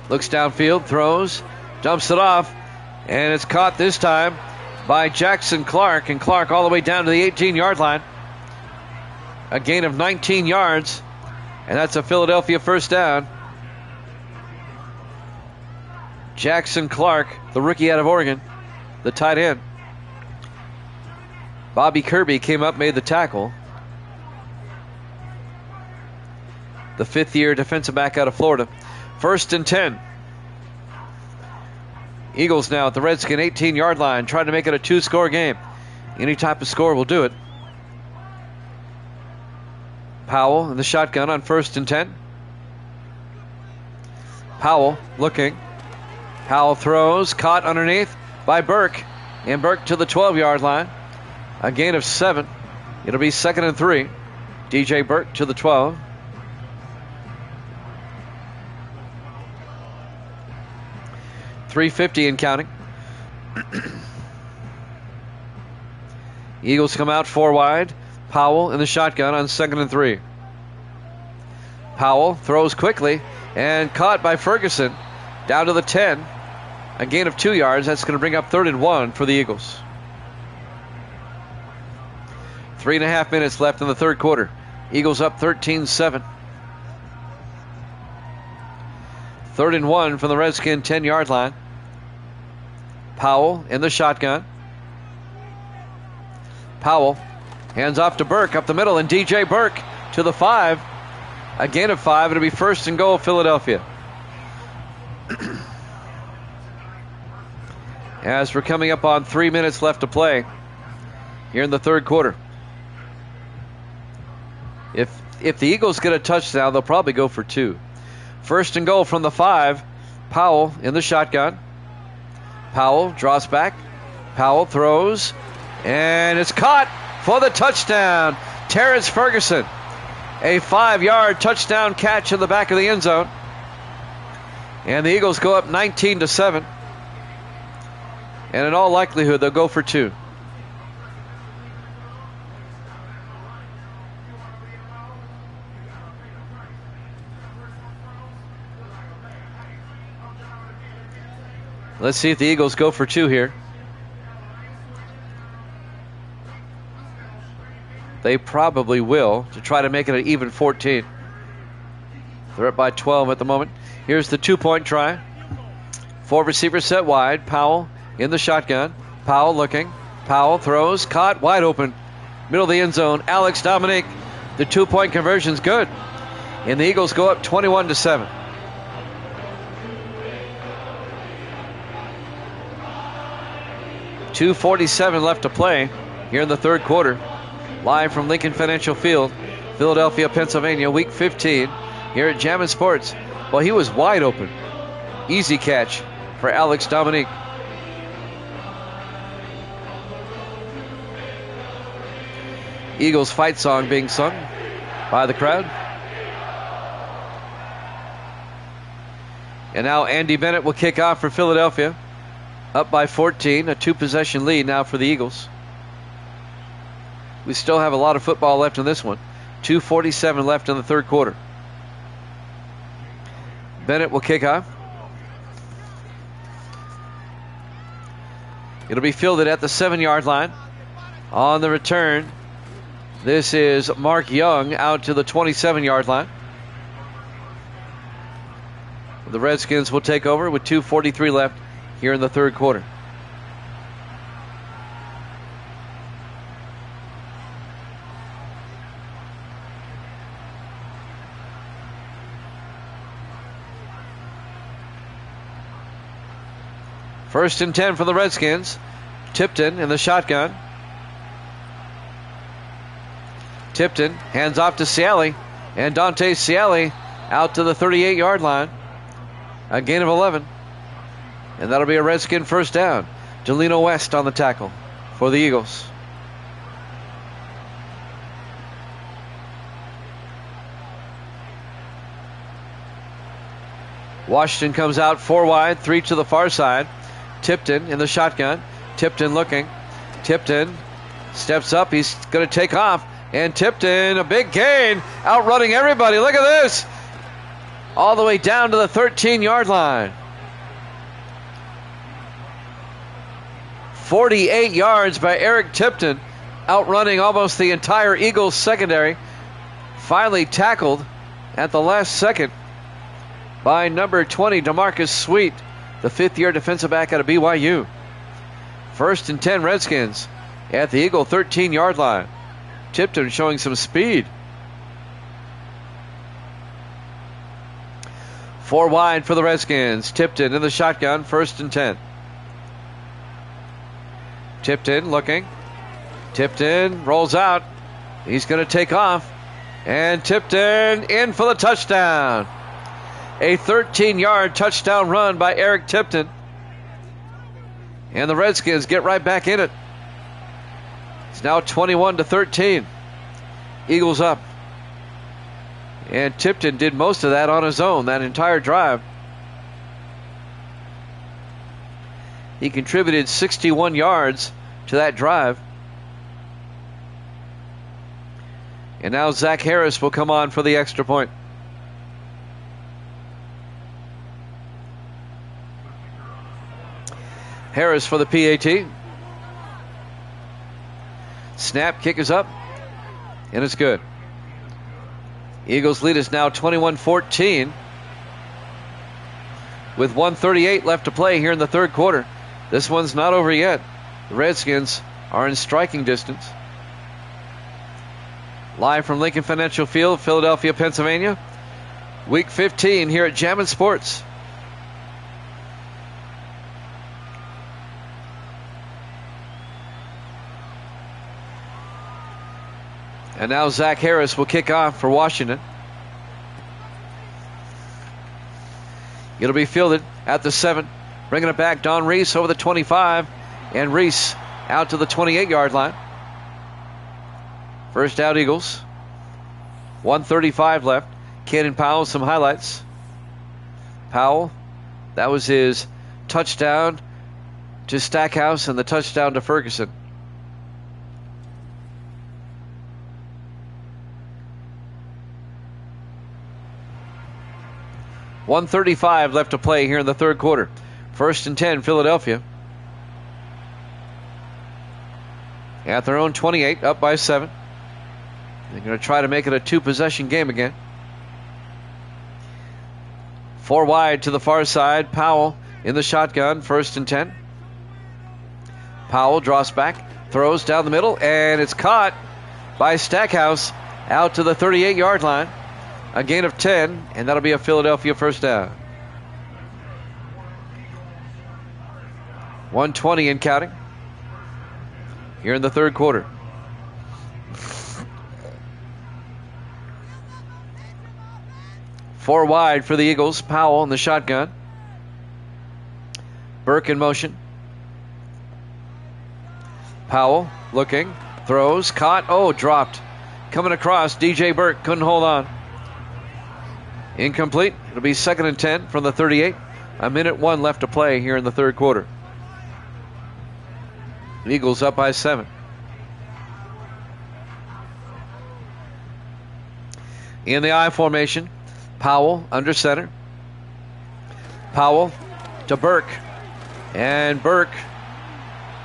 Speaker 1: Looks downfield, throws, dumps it off, and it's caught this time by Jackson Clark, and Clark all the way down to the 18-yard line. A gain of 19 yards, and that's a Philadelphia first down. Jackson Clark, the rookie out of Oregon, the tight end. Bobby Kirby came up, made the tackle. The 5th-year defensive back out of Florida. 1st and 10. Eagles now at the Redskin 18-yard line, trying to make it a 2-score game. Any type of score will do it. Powell in the shotgun on 1st and 10. Powell looking. Powell throws, caught underneath by Burke. And Burke to the 12-yard line. A gain of 7. It'll be 2nd and 3. DJ Burke to the 12. .350 and counting. Eagles come out 4 wide. Powell in the shotgun on 2nd and 3. Powell throws quickly and caught by Ferguson down to the 10. A gain of 2 yards. That's going to bring up 3rd and 1 for the Eagles. 3.5 minutes left in the third quarter. Eagles up 13-7. 3rd and 1 from the Redskin 10-yard line. Powell in the shotgun. Powell hands off to Burke up the middle, and DJ Burke to the 5. A gain of 5. It'll be first and goal, Philadelphia. As we're coming up on 3 minutes left to play here in the third quarter. If the Eagles get a touchdown, they'll probably go for 2. First and goal from the 5. Powell in the shotgun. Powell draws back. Powell throws. And it's caught for the touchdown. Terrence Ferguson. A 5-yard touchdown catch in the back of the end zone. And the Eagles go up 19-7. And in all likelihood, they'll go for 2. Let's see if the Eagles go for 2 here. They probably will to try to make it an even 14. They're up by 12 at the moment. Here's the 2-point try. 4 receivers set wide. Powell in the shotgun. Powell looking. Powell throws. Caught. Wide open. Middle of the end zone. Alex Dominique. The 2-point conversion's good. And the Eagles go up 21-7. .247 left to play here in the third quarter. Live from Lincoln Financial Field, Philadelphia, Pennsylvania, Week 15 here at Jammin' Sports. Well, he was wide open. Easy catch for Alex Dominique. Eagles fight song being sung by the crowd. And now Andy Bennett will kick off for Philadelphia. Up by 14, a 2-possession lead now for the Eagles. We still have a lot of football left in this one. 2:47 left in the third quarter. Bennett will kick off. It'll be fielded at the 7-yard line. On the return, this is Mark Young out to the 27-yard line. The Redskins will take over with 2:43 left here in the third quarter. First and 10 for the Redskins. Tipton in the shotgun. Tipton hands off to Ciali. And Dante Ciali out to the 38-yard line. A gain of 11. And that'll be a Redskin first down. Delino West on the tackle for the Eagles. Washington comes out 4 wide, 3 to the far side. Tipton in the shotgun. Tipton looking. Tipton steps up. He's going to take off. And Tipton, a big gain, outrunning everybody. Look at this. All the way down to the 13-yard line. 48 yards by Eric Tipton, outrunning almost the entire Eagles secondary. Finally tackled at the last second by number 20, DeMarcus Sweet, the 5th-year defensive back out of BYU. First and 10 Redskins at the Eagle 13-yard line. Tipton showing some speed. 4 wide for the Redskins. Tipton in the shotgun, first and 10. Tipton looking. Tipton rolls out. He's going to take off. And Tipton in for the touchdown. A 13-yard touchdown run by Eric Tipton. And the Redskins get right back in it. It's now 21-13. Eagles up. And Tipton did most of that on his own, that entire drive. He contributed 61 yards to that drive. And now Zach Harris will come on for the extra point. Harris for the PAT. Snap, kick is up, and it's good. Eagles lead is now 21-14 with 1:38 left to play here in the third quarter. This one's not over yet. The Redskins are in striking distance. Live from Lincoln Financial Field, Philadelphia, Pennsylvania. Week 15 here at Jammin' Sports. And now Zach Harris will kick off for Washington. It'll be fielded at the 7. Bringing it back, Don Reese over the 25. And Reese out to the 28-yard line. First out, Eagles. 1:35 left. Cannon Powell, some highlights. Powell, that was his touchdown to Stackhouse and the touchdown to Ferguson. $1:35 left to play here in the third quarter. 1st and 10, Philadelphia. At their own 28, up by 7. They're going to try to make it a 2-possession game again. 4 wide to the far side. Powell in the shotgun. 1st and 10. Powell draws back, throws down the middle, and it's caught by Stackhouse out to the 38-yard line. A gain of 10, and that'll be a Philadelphia first down. 1:20 and counting here in the third quarter. Four wide for the Eagles. Powell in the shotgun. Burke in motion. Powell looking, throws, caught, dropped. Coming across, DJ Burke couldn't hold on. Incomplete. It'll be 2nd and 10 from the 38. 1:01 left to play here in the third quarter. Eagles up by 7. In the I formation, Powell under center. Powell to Burke. And Burke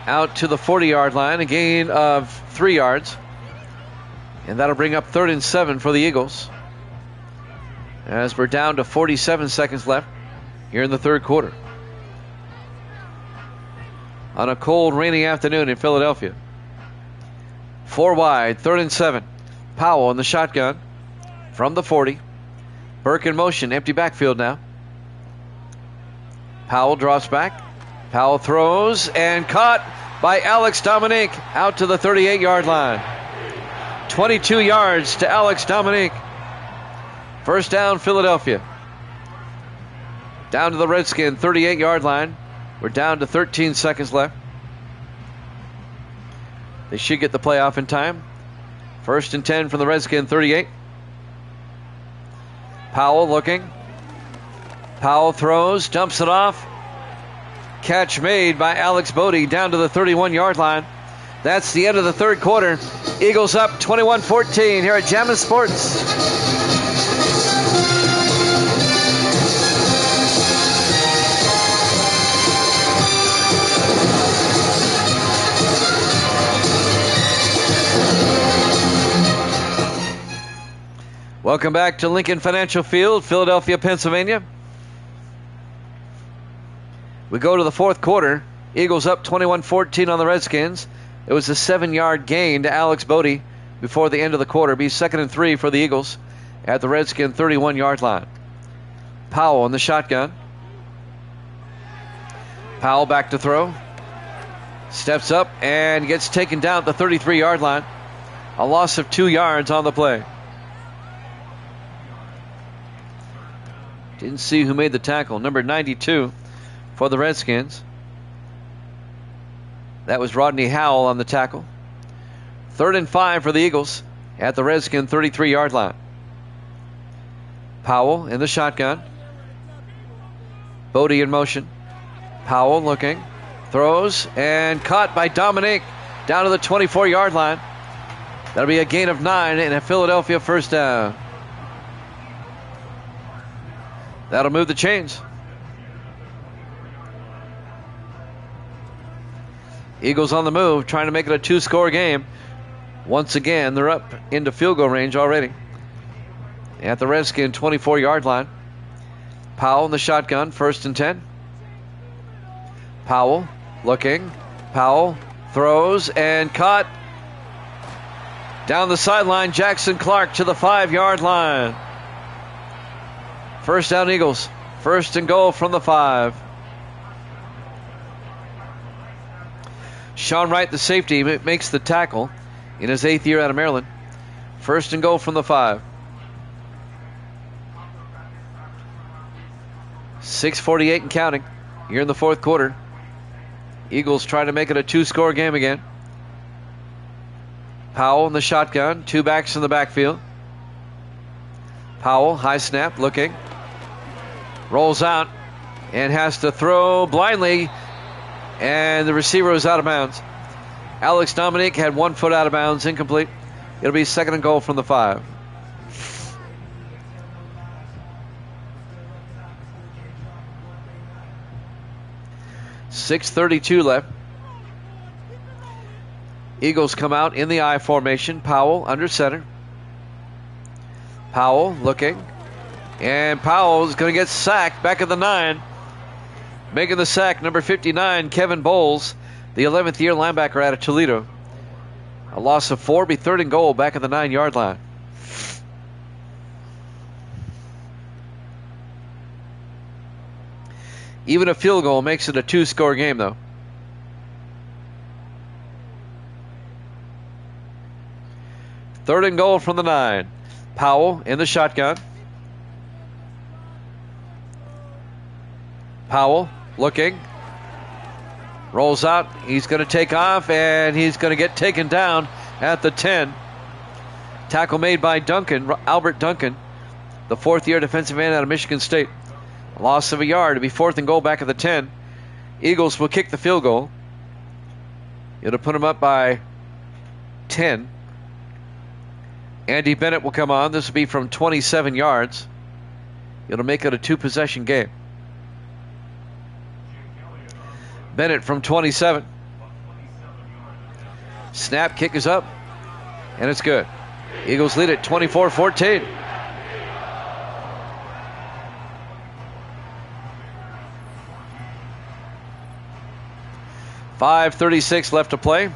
Speaker 1: out to the 40-yard line, a gain of 3 yards. And that'll bring up 3rd and 7 for the Eagles, as we're down to 47 seconds left here in the third quarter. On a cold, rainy afternoon in Philadelphia. 4 wide, 3rd and 7. Powell in the shotgun from the 40. Burke in motion, empty backfield now. Powell drops back. Powell throws and caught by Alex Dominique out to the 38-yard line. 22 yards to Alex Dominique. First down, Philadelphia. Down to the Redskin 38-yard line. We're down to 13 seconds left. They should get the playoff in time. 1st and 10 from the Redskin 38. Powell looking. Powell throws, dumps it off. Catch made by Alex Bodie down to the 31-yard line. That's the end of the third quarter. Eagles up 21-14 here at Jammin' Sports. Welcome back to Lincoln Financial Field, Philadelphia, Pennsylvania. We go to the fourth quarter. Eagles up 21-14 on the Redskins. It was a 7-yard gain to Alex Bodie before the end of the quarter. Be 2nd and 3 for the Eagles at the Redskin 31-yard line. Powell in the shotgun. Powell back to throw. Steps up and gets taken down at the 33-yard line. A loss of 2 yards on the play. Didn't see who made the tackle. Number 92 for the Redskins. That was Rodney Howell on the tackle. 3rd and 5 for the Eagles at the Redskin 33-yard line. Powell in the shotgun. Bodie in motion. Powell looking. Throws and caught by Dominique down to the 24-yard line. That'll be a gain of 9 and a Philadelphia first down. That'll move the chains. Eagles on the move, trying to make it a 2-score game. Once again, they're up into field goal range already. At the Redskin 24-yard line. Powell in the shotgun, 1st and 10. Powell looking. Powell throws and caught. Down the sideline, Jackson Clark to the 5-yard line. First down, Eagles. First and goal from the 5. Sean Wright, the safety, makes the tackle in his 8th year out of Maryland. First and goal from the 5. 6:48 and counting here in the 4th quarter. Eagles trying to make it a 2-score game again. Powell in the shotgun. 2 backs in the backfield. Powell, high snap, looking. Rolls out and has to throw blindly. And the receiver was out of bounds. Alex Dominique had 1 foot out of bounds, incomplete. It'll be second and goal from the 5. .6:32 left. Eagles come out in the I formation. Powell under center. Powell looking. And Powell is going to get sacked back at the 9. Making the sack, number 59, Kevin Bowles, the 11th year linebacker out of Toledo. A loss of 4, be third and goal back at the 9-yard line. Even a field goal makes it a 2-score game, though. Third and goal from the 9. Powell in the shotgun. Powell looking. Rolls out. He's going to take off, and he's going to get taken down at the 10. Tackle made by Duncan, Albert Duncan, the 4th-year defensive end out of Michigan State. A loss of a yard to be 4th and goal back at the 10. Eagles will kick the field goal. It'll put them up by 10. Andy Bennett will come on. This will be from 27 yards. It'll make it a 2-possession game. Bennett from 27. Snap, kick is up, and it's good. Eagles lead at 24-14. .5:36 left to play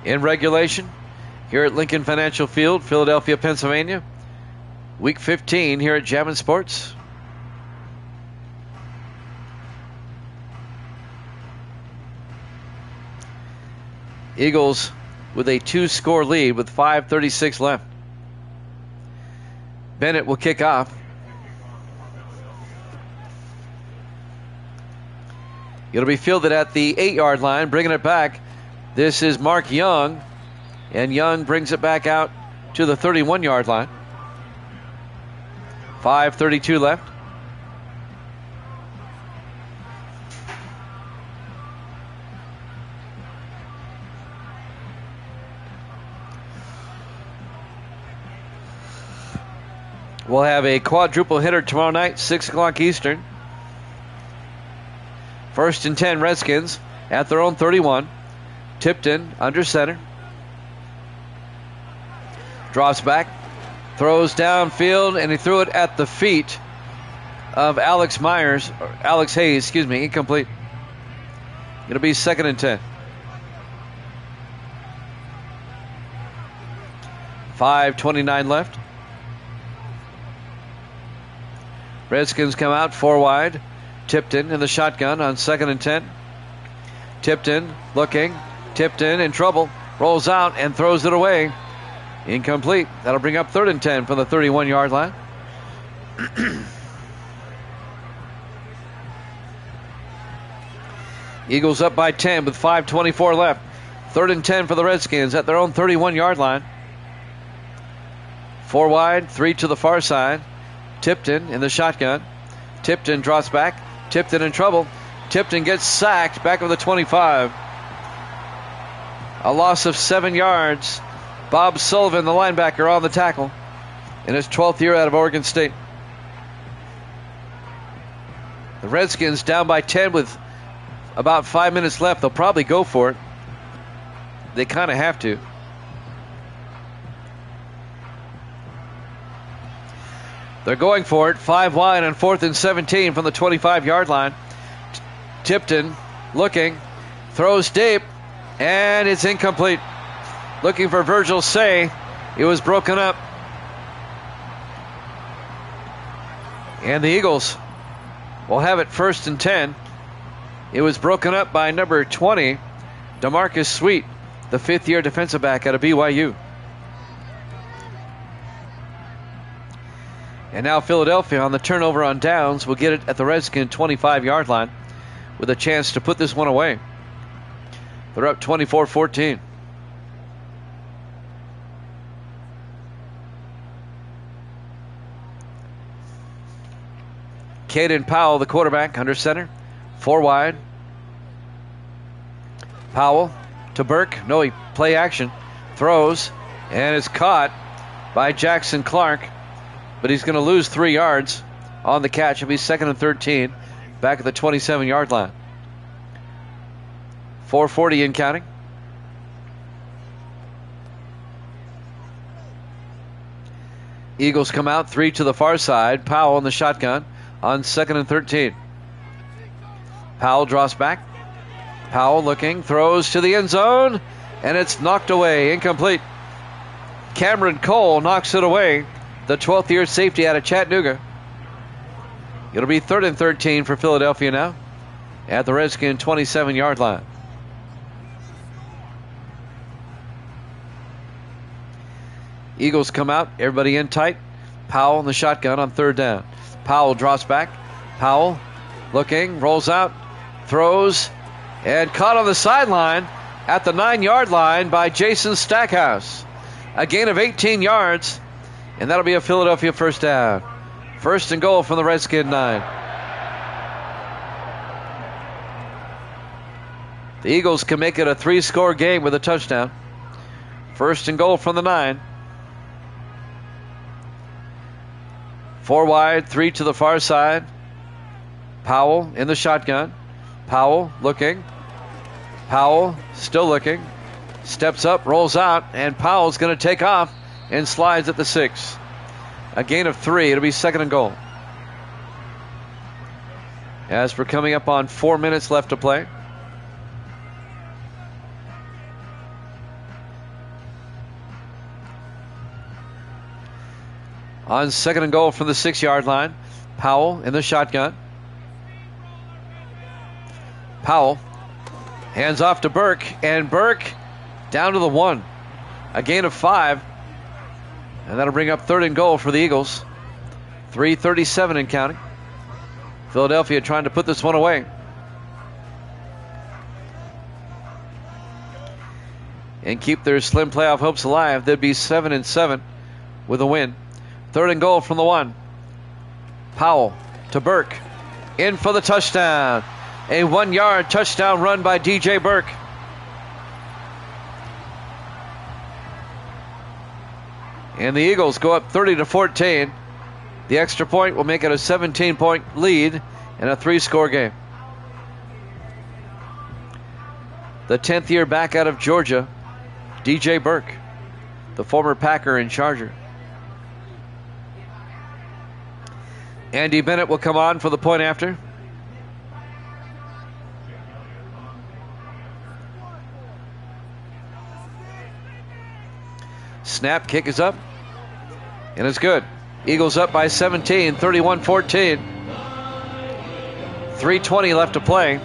Speaker 1: in regulation here at Lincoln Financial Field, Philadelphia, Pennsylvania. Week 15 here at Jammin' Sports. Eagles with a 2-score lead with 5:36 left. Bennett will kick off. It'll be fielded at the 8-yard line, bringing it back. This is Mark Young, and Young brings it back out to the 31-yard line. 5:32 left. We'll have a quadruple hitter tomorrow night, 6 o'clock Eastern. First and 10 Redskins at their own 31. Tipton under center. Drops back. Throws downfield, and he threw it at the feet of Alex Hayes, incomplete. It'll be second and 10. 5:29 left. Redskins come out 4 wide. Tipton in the shotgun on second and 10. Tipton looking. Tipton in trouble. Rolls out and throws it away. Incomplete. That'll bring up third and 10 from the 31-yard line. Eagles up by 10 with 5:24 left. Third and 10 for the Redskins at their own 31-yard line. 4 wide, 3 to the far side. Tipton in the shotgun. Tipton drops back. Tipton in trouble. Tipton gets sacked back of the 25. A loss of 7 yards. Bob Sullivan, the linebacker, on the tackle in his 12th year out of Oregon State. The Redskins down by 10 with about 5 minutes left. They'll probably go for it. They kind of have to. They're going for it. 5 wide on 4th and 17 from the 25-yard line. Tipton looking. Throws deep. And it's incomplete. Looking for Virgil Say. It was broken up. And the Eagles will have it 1st and 10. It was broken up by number 20, DeMarcus Sweet, the 5th-year defensive back out of BYU. And now Philadelphia on the turnover on downs will get it at the Redskin 25-yard line with a chance to put this one away. They're up 24-14. Caden Powell, the quarterback, under center. 4 wide. Powell to Burke. No, he play action. Throws. And is caught by Jackson Clark. But he's going to lose 3 yards on the catch. It'll be 2nd and 13. Back at the 27-yard line. 4:40 in counting. Eagles come out 3 to the far side. Powell in the shotgun on 2nd and 13. Powell draws back. Powell looking, throws to the end zone, and it's knocked away, incomplete. Cameron Cole knocks it away, the 12th-year safety out of Chattanooga. It'll be 3rd and 13 for Philadelphia now at the Redskin 27-yard line. Eagles come out, everybody in tight. Powell in the shotgun on 3rd down. Powell drops back. Powell looking, rolls out, throws, and caught on the sideline at the 9-yard line by Jason Stackhouse. A gain of 18 yards, and that'll be a Philadelphia 1st down. 1st and goal from the Redskin 9. The Eagles can make it a 3-score game with a touchdown. 1st and goal from the 9. 4 wide, 3 to the far side. Powell in the shotgun. Powell looking. Powell still looking. Steps up, rolls out, and Powell's going to take off and slides at the 6. A gain of 3. It'll be 2nd and goal. As we're coming up on 4 minutes left to play. On 2nd and goal from the 6-yard line, Powell in the shotgun. Powell hands off to Burke, and Burke down to the 1. A gain of 5, and that'll bring up 3rd and goal for the Eagles. 3:37 in counting. Philadelphia trying to put this one away. And keep their slim playoff hopes alive. They'd be 7 and 7 with a win. 3rd and goal from the 1. Powell to Burke. In for the touchdown. A 1-yard touchdown run by DJ Burke. And the Eagles go up 30-14. The extra point will make it a 17-point lead and a 3-score game. The 10th year back out of Georgia, DJ Burke, the former Packer and Charger. Andy Bennett will come on for the point after. Snap, kick is up, and it's good. Eagles up by 17, 31-14. 3:20 left to play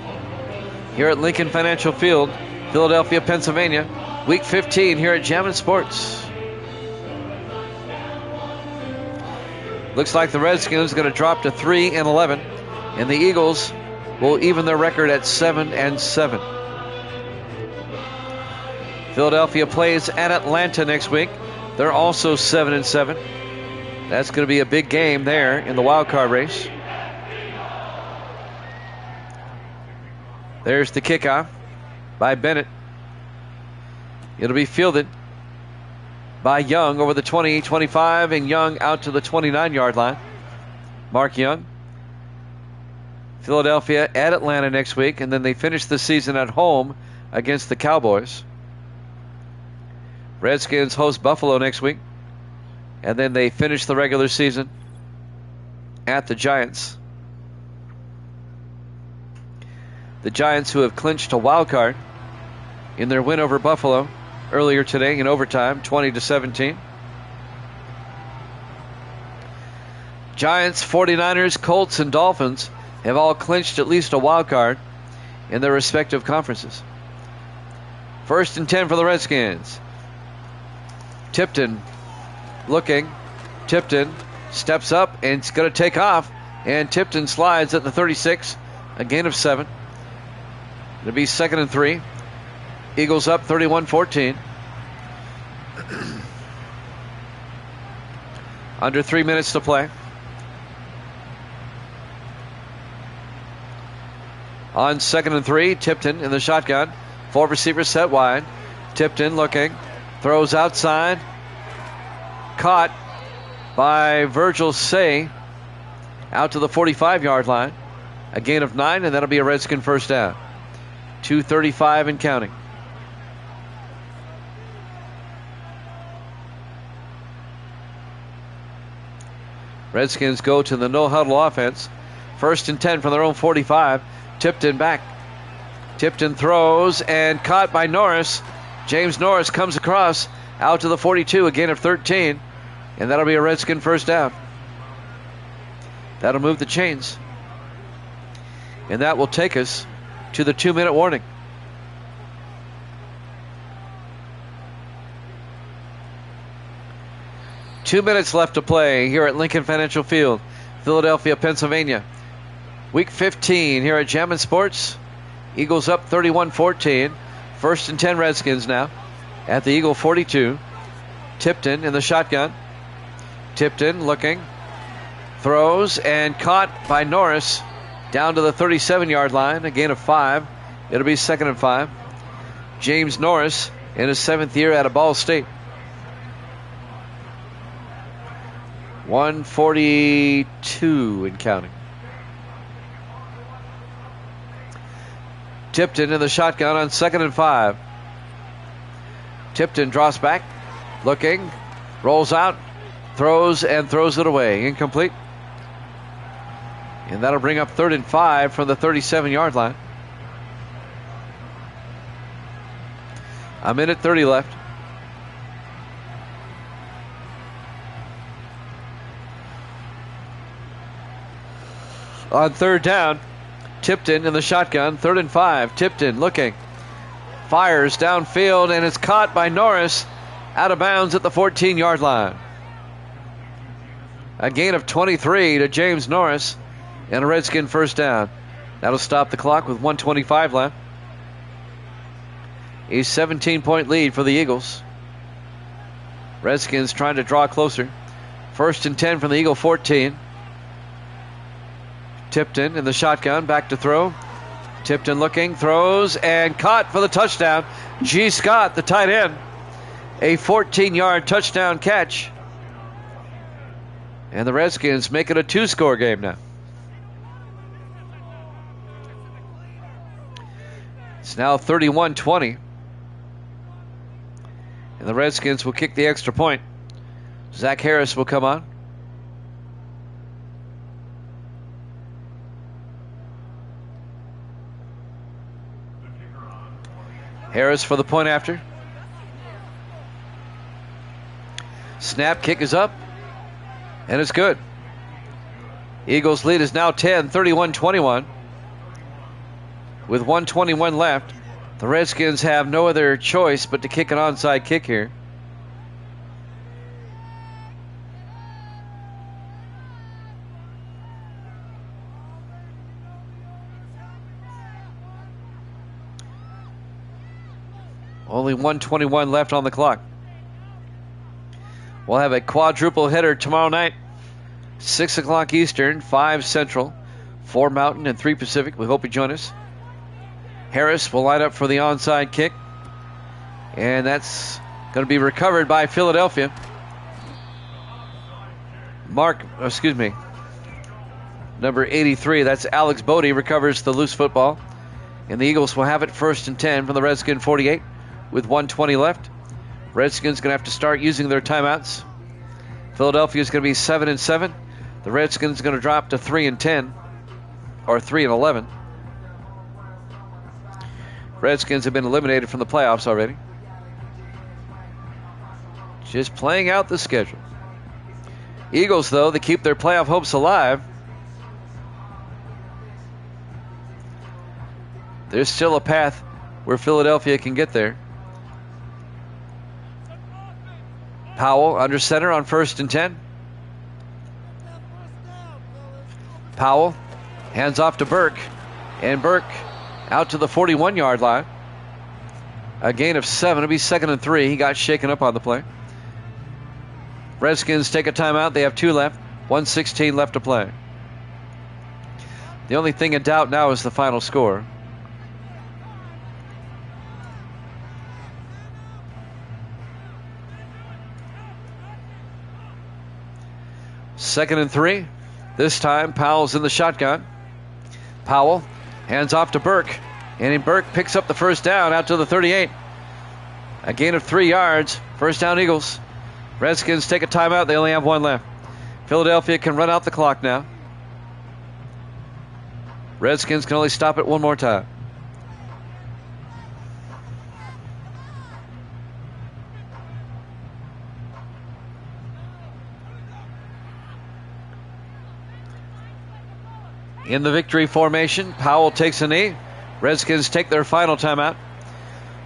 Speaker 1: here at Lincoln Financial Field, Philadelphia, Pennsylvania. Week 15 here at Jammin' Sports. Looks like the Redskins are going to drop to 3 and 11, and the Eagles will even their record at 7 and 7. Philadelphia plays at Atlanta next week. They're also 7 and 7. That's going to be a big game there in the wild card race. There's the kickoff by Bennett. It'll be fielded by Young over the 20-25, and Young out to the 29-yard line. Mark Young. Philadelphia at Atlanta next week, and then they finish the season at home against the Cowboys. Redskins host Buffalo next week, and then they finish the regular season at the Giants. The Giants, who have clinched a wild card in their win over Buffalo earlier today in overtime, 20-17. Giants, 49ers, Colts, and Dolphins have all clinched at least a wild card in their respective conferences. 1st and 10 for the Redskins. Tipton looking. Tipton steps up and it's going to take off. And Tipton slides at the 36. A gain of 7. It'll be 2nd and 3. Eagles up 31-14. Under 3 minutes to play. On 2nd and 3, Tipton in the shotgun. 4 receivers set wide. Tipton looking. Throws outside. Caught by Virgil Say out to the 45-yard line. A gain of 9, and that'll be a Redskin first down. 2:35 and counting. Redskins go to the no-huddle offense. 1st and 10 from their own 45. Tipton back. Tipton throws and caught by Norris. James Norris comes across out to the 42, a gain of 13. And that'll be a Redskin first down. That'll move the chains. And that will take us to the 2-minute warning. Two minutes left to play here at Lincoln Financial Field, Philadelphia, Pennsylvania. Week 15 here at Jammin' Sports. Eagles up 31-14. 1st and 10 Redskins now at the Eagle 42. Tipton in the shotgun. Tipton looking. Throws and caught by Norris down to the 37-yard line. A gain of 5. It'll be 2nd and 5. James Norris in his 7th year out of Ball State. 1:42 and counting. Tipton in the shotgun on 2nd and 5. Tipton draws back, looking, rolls out, throws it away. Incomplete. And that'll bring up 3rd and 5 from the 37-yard line. A minute 30 left. On 3rd down, Tipton in the shotgun, 3rd and 5. Tipton looking, fires downfield, and it's caught by Norris out of bounds at the 14-yard line. A gain of 23 to James Norris and a Redskin first down. That'll stop the clock with 1:25 left. A 17-point lead for the Eagles. Redskins trying to draw closer. 1st and 10 from the Eagle 14. Tipton in the shotgun, back to throw. Tipton looking, throws, and caught for the touchdown. G. Scott, the tight end. A 14-yard touchdown catch. And the Redskins make it a 2-score game now. It's now 31-20. And the Redskins will kick the extra point. Zach Harris will come on. Harris for the point after. Snap, kick is up. And it's good. Eagles lead is now 10, 31-21. With 1:21 left, the Redskins have no other choice but to kick an onside kick here. Only 1:21 left on the clock. We'll have a quadruple header tomorrow night. 6 o'clock Eastern, 5 Central, 4 Mountain, and 3 Pacific. We hope you join us. Harris will line up for the onside kick. And that's going to be recovered by Philadelphia. Number 83, that's Alex Bodie, recovers the loose football. And the Eagles will have it 1st and 10 from the Redskin 48 with 1:20 left. Redskins going to have to start using their timeouts. Philadelphia is going to be 7 and 7. The Redskins are going to drop to 3 and 10, or 3 and 11. Redskins have been eliminated from the playoffs already. Just playing out the schedule. Eagles, though, they keep their playoff hopes alive. There's still a path where Philadelphia can get there. Powell under center on 1st and 10. Powell hands off to Burke, and Burke out to the 41-yard line. A gain of 7. It'll be 2nd and 3. He got shaken up on the play. Redskins take a timeout. They have 2 left. 1:16 left to play. The only thing in doubt now is the final score. Second and 3. This time Powell's in the shotgun. Powell hands off to Burke, and Burke picks up the first down out to the 38. A gain of 3 yards. First down, Eagles. Redskins take a timeout. They only have 1 left. Philadelphia can run out the clock now. Redskins can only stop it 1 more time. In the victory formation, Powell takes a knee. Redskins take their final timeout.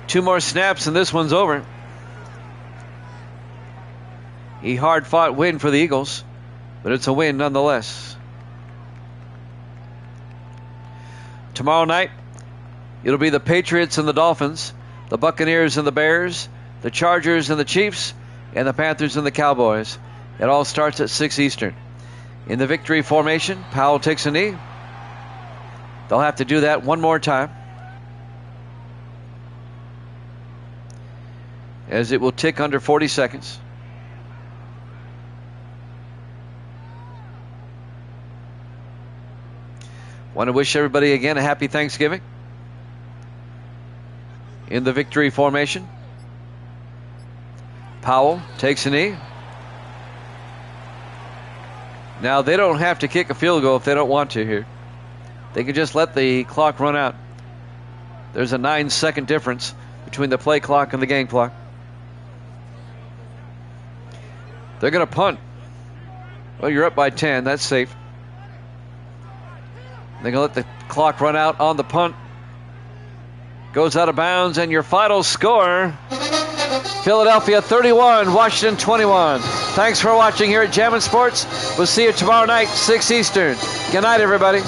Speaker 1: 2 more snaps and this one's over. A hard-fought win for the Eagles, but it's a win nonetheless. Tomorrow night, it'll be the Patriots and the Dolphins, the Buccaneers and the Bears, the Chargers and the Chiefs, and the Panthers and the Cowboys. It all starts at 6 Eastern. In the victory formation, Powell takes a knee. They'll have to do that 1 more time, as it will tick under 40 seconds. Want to wish everybody again a happy Thanksgiving. In the victory formation, Powell takes a knee. Now they don't have to kick a field goal if they don't want to here. They can just let the clock run out. There's a 9-second difference between the play clock and the game clock. They're going to punt. Well, you're up by 10. That's safe. They're going to let the clock run out on the punt. Goes out of bounds, and your final score, Philadelphia 31, Washington 21. Thanks for watching here at Jammin' Sports. We'll see you tomorrow night, 6 Eastern. Good night, everybody.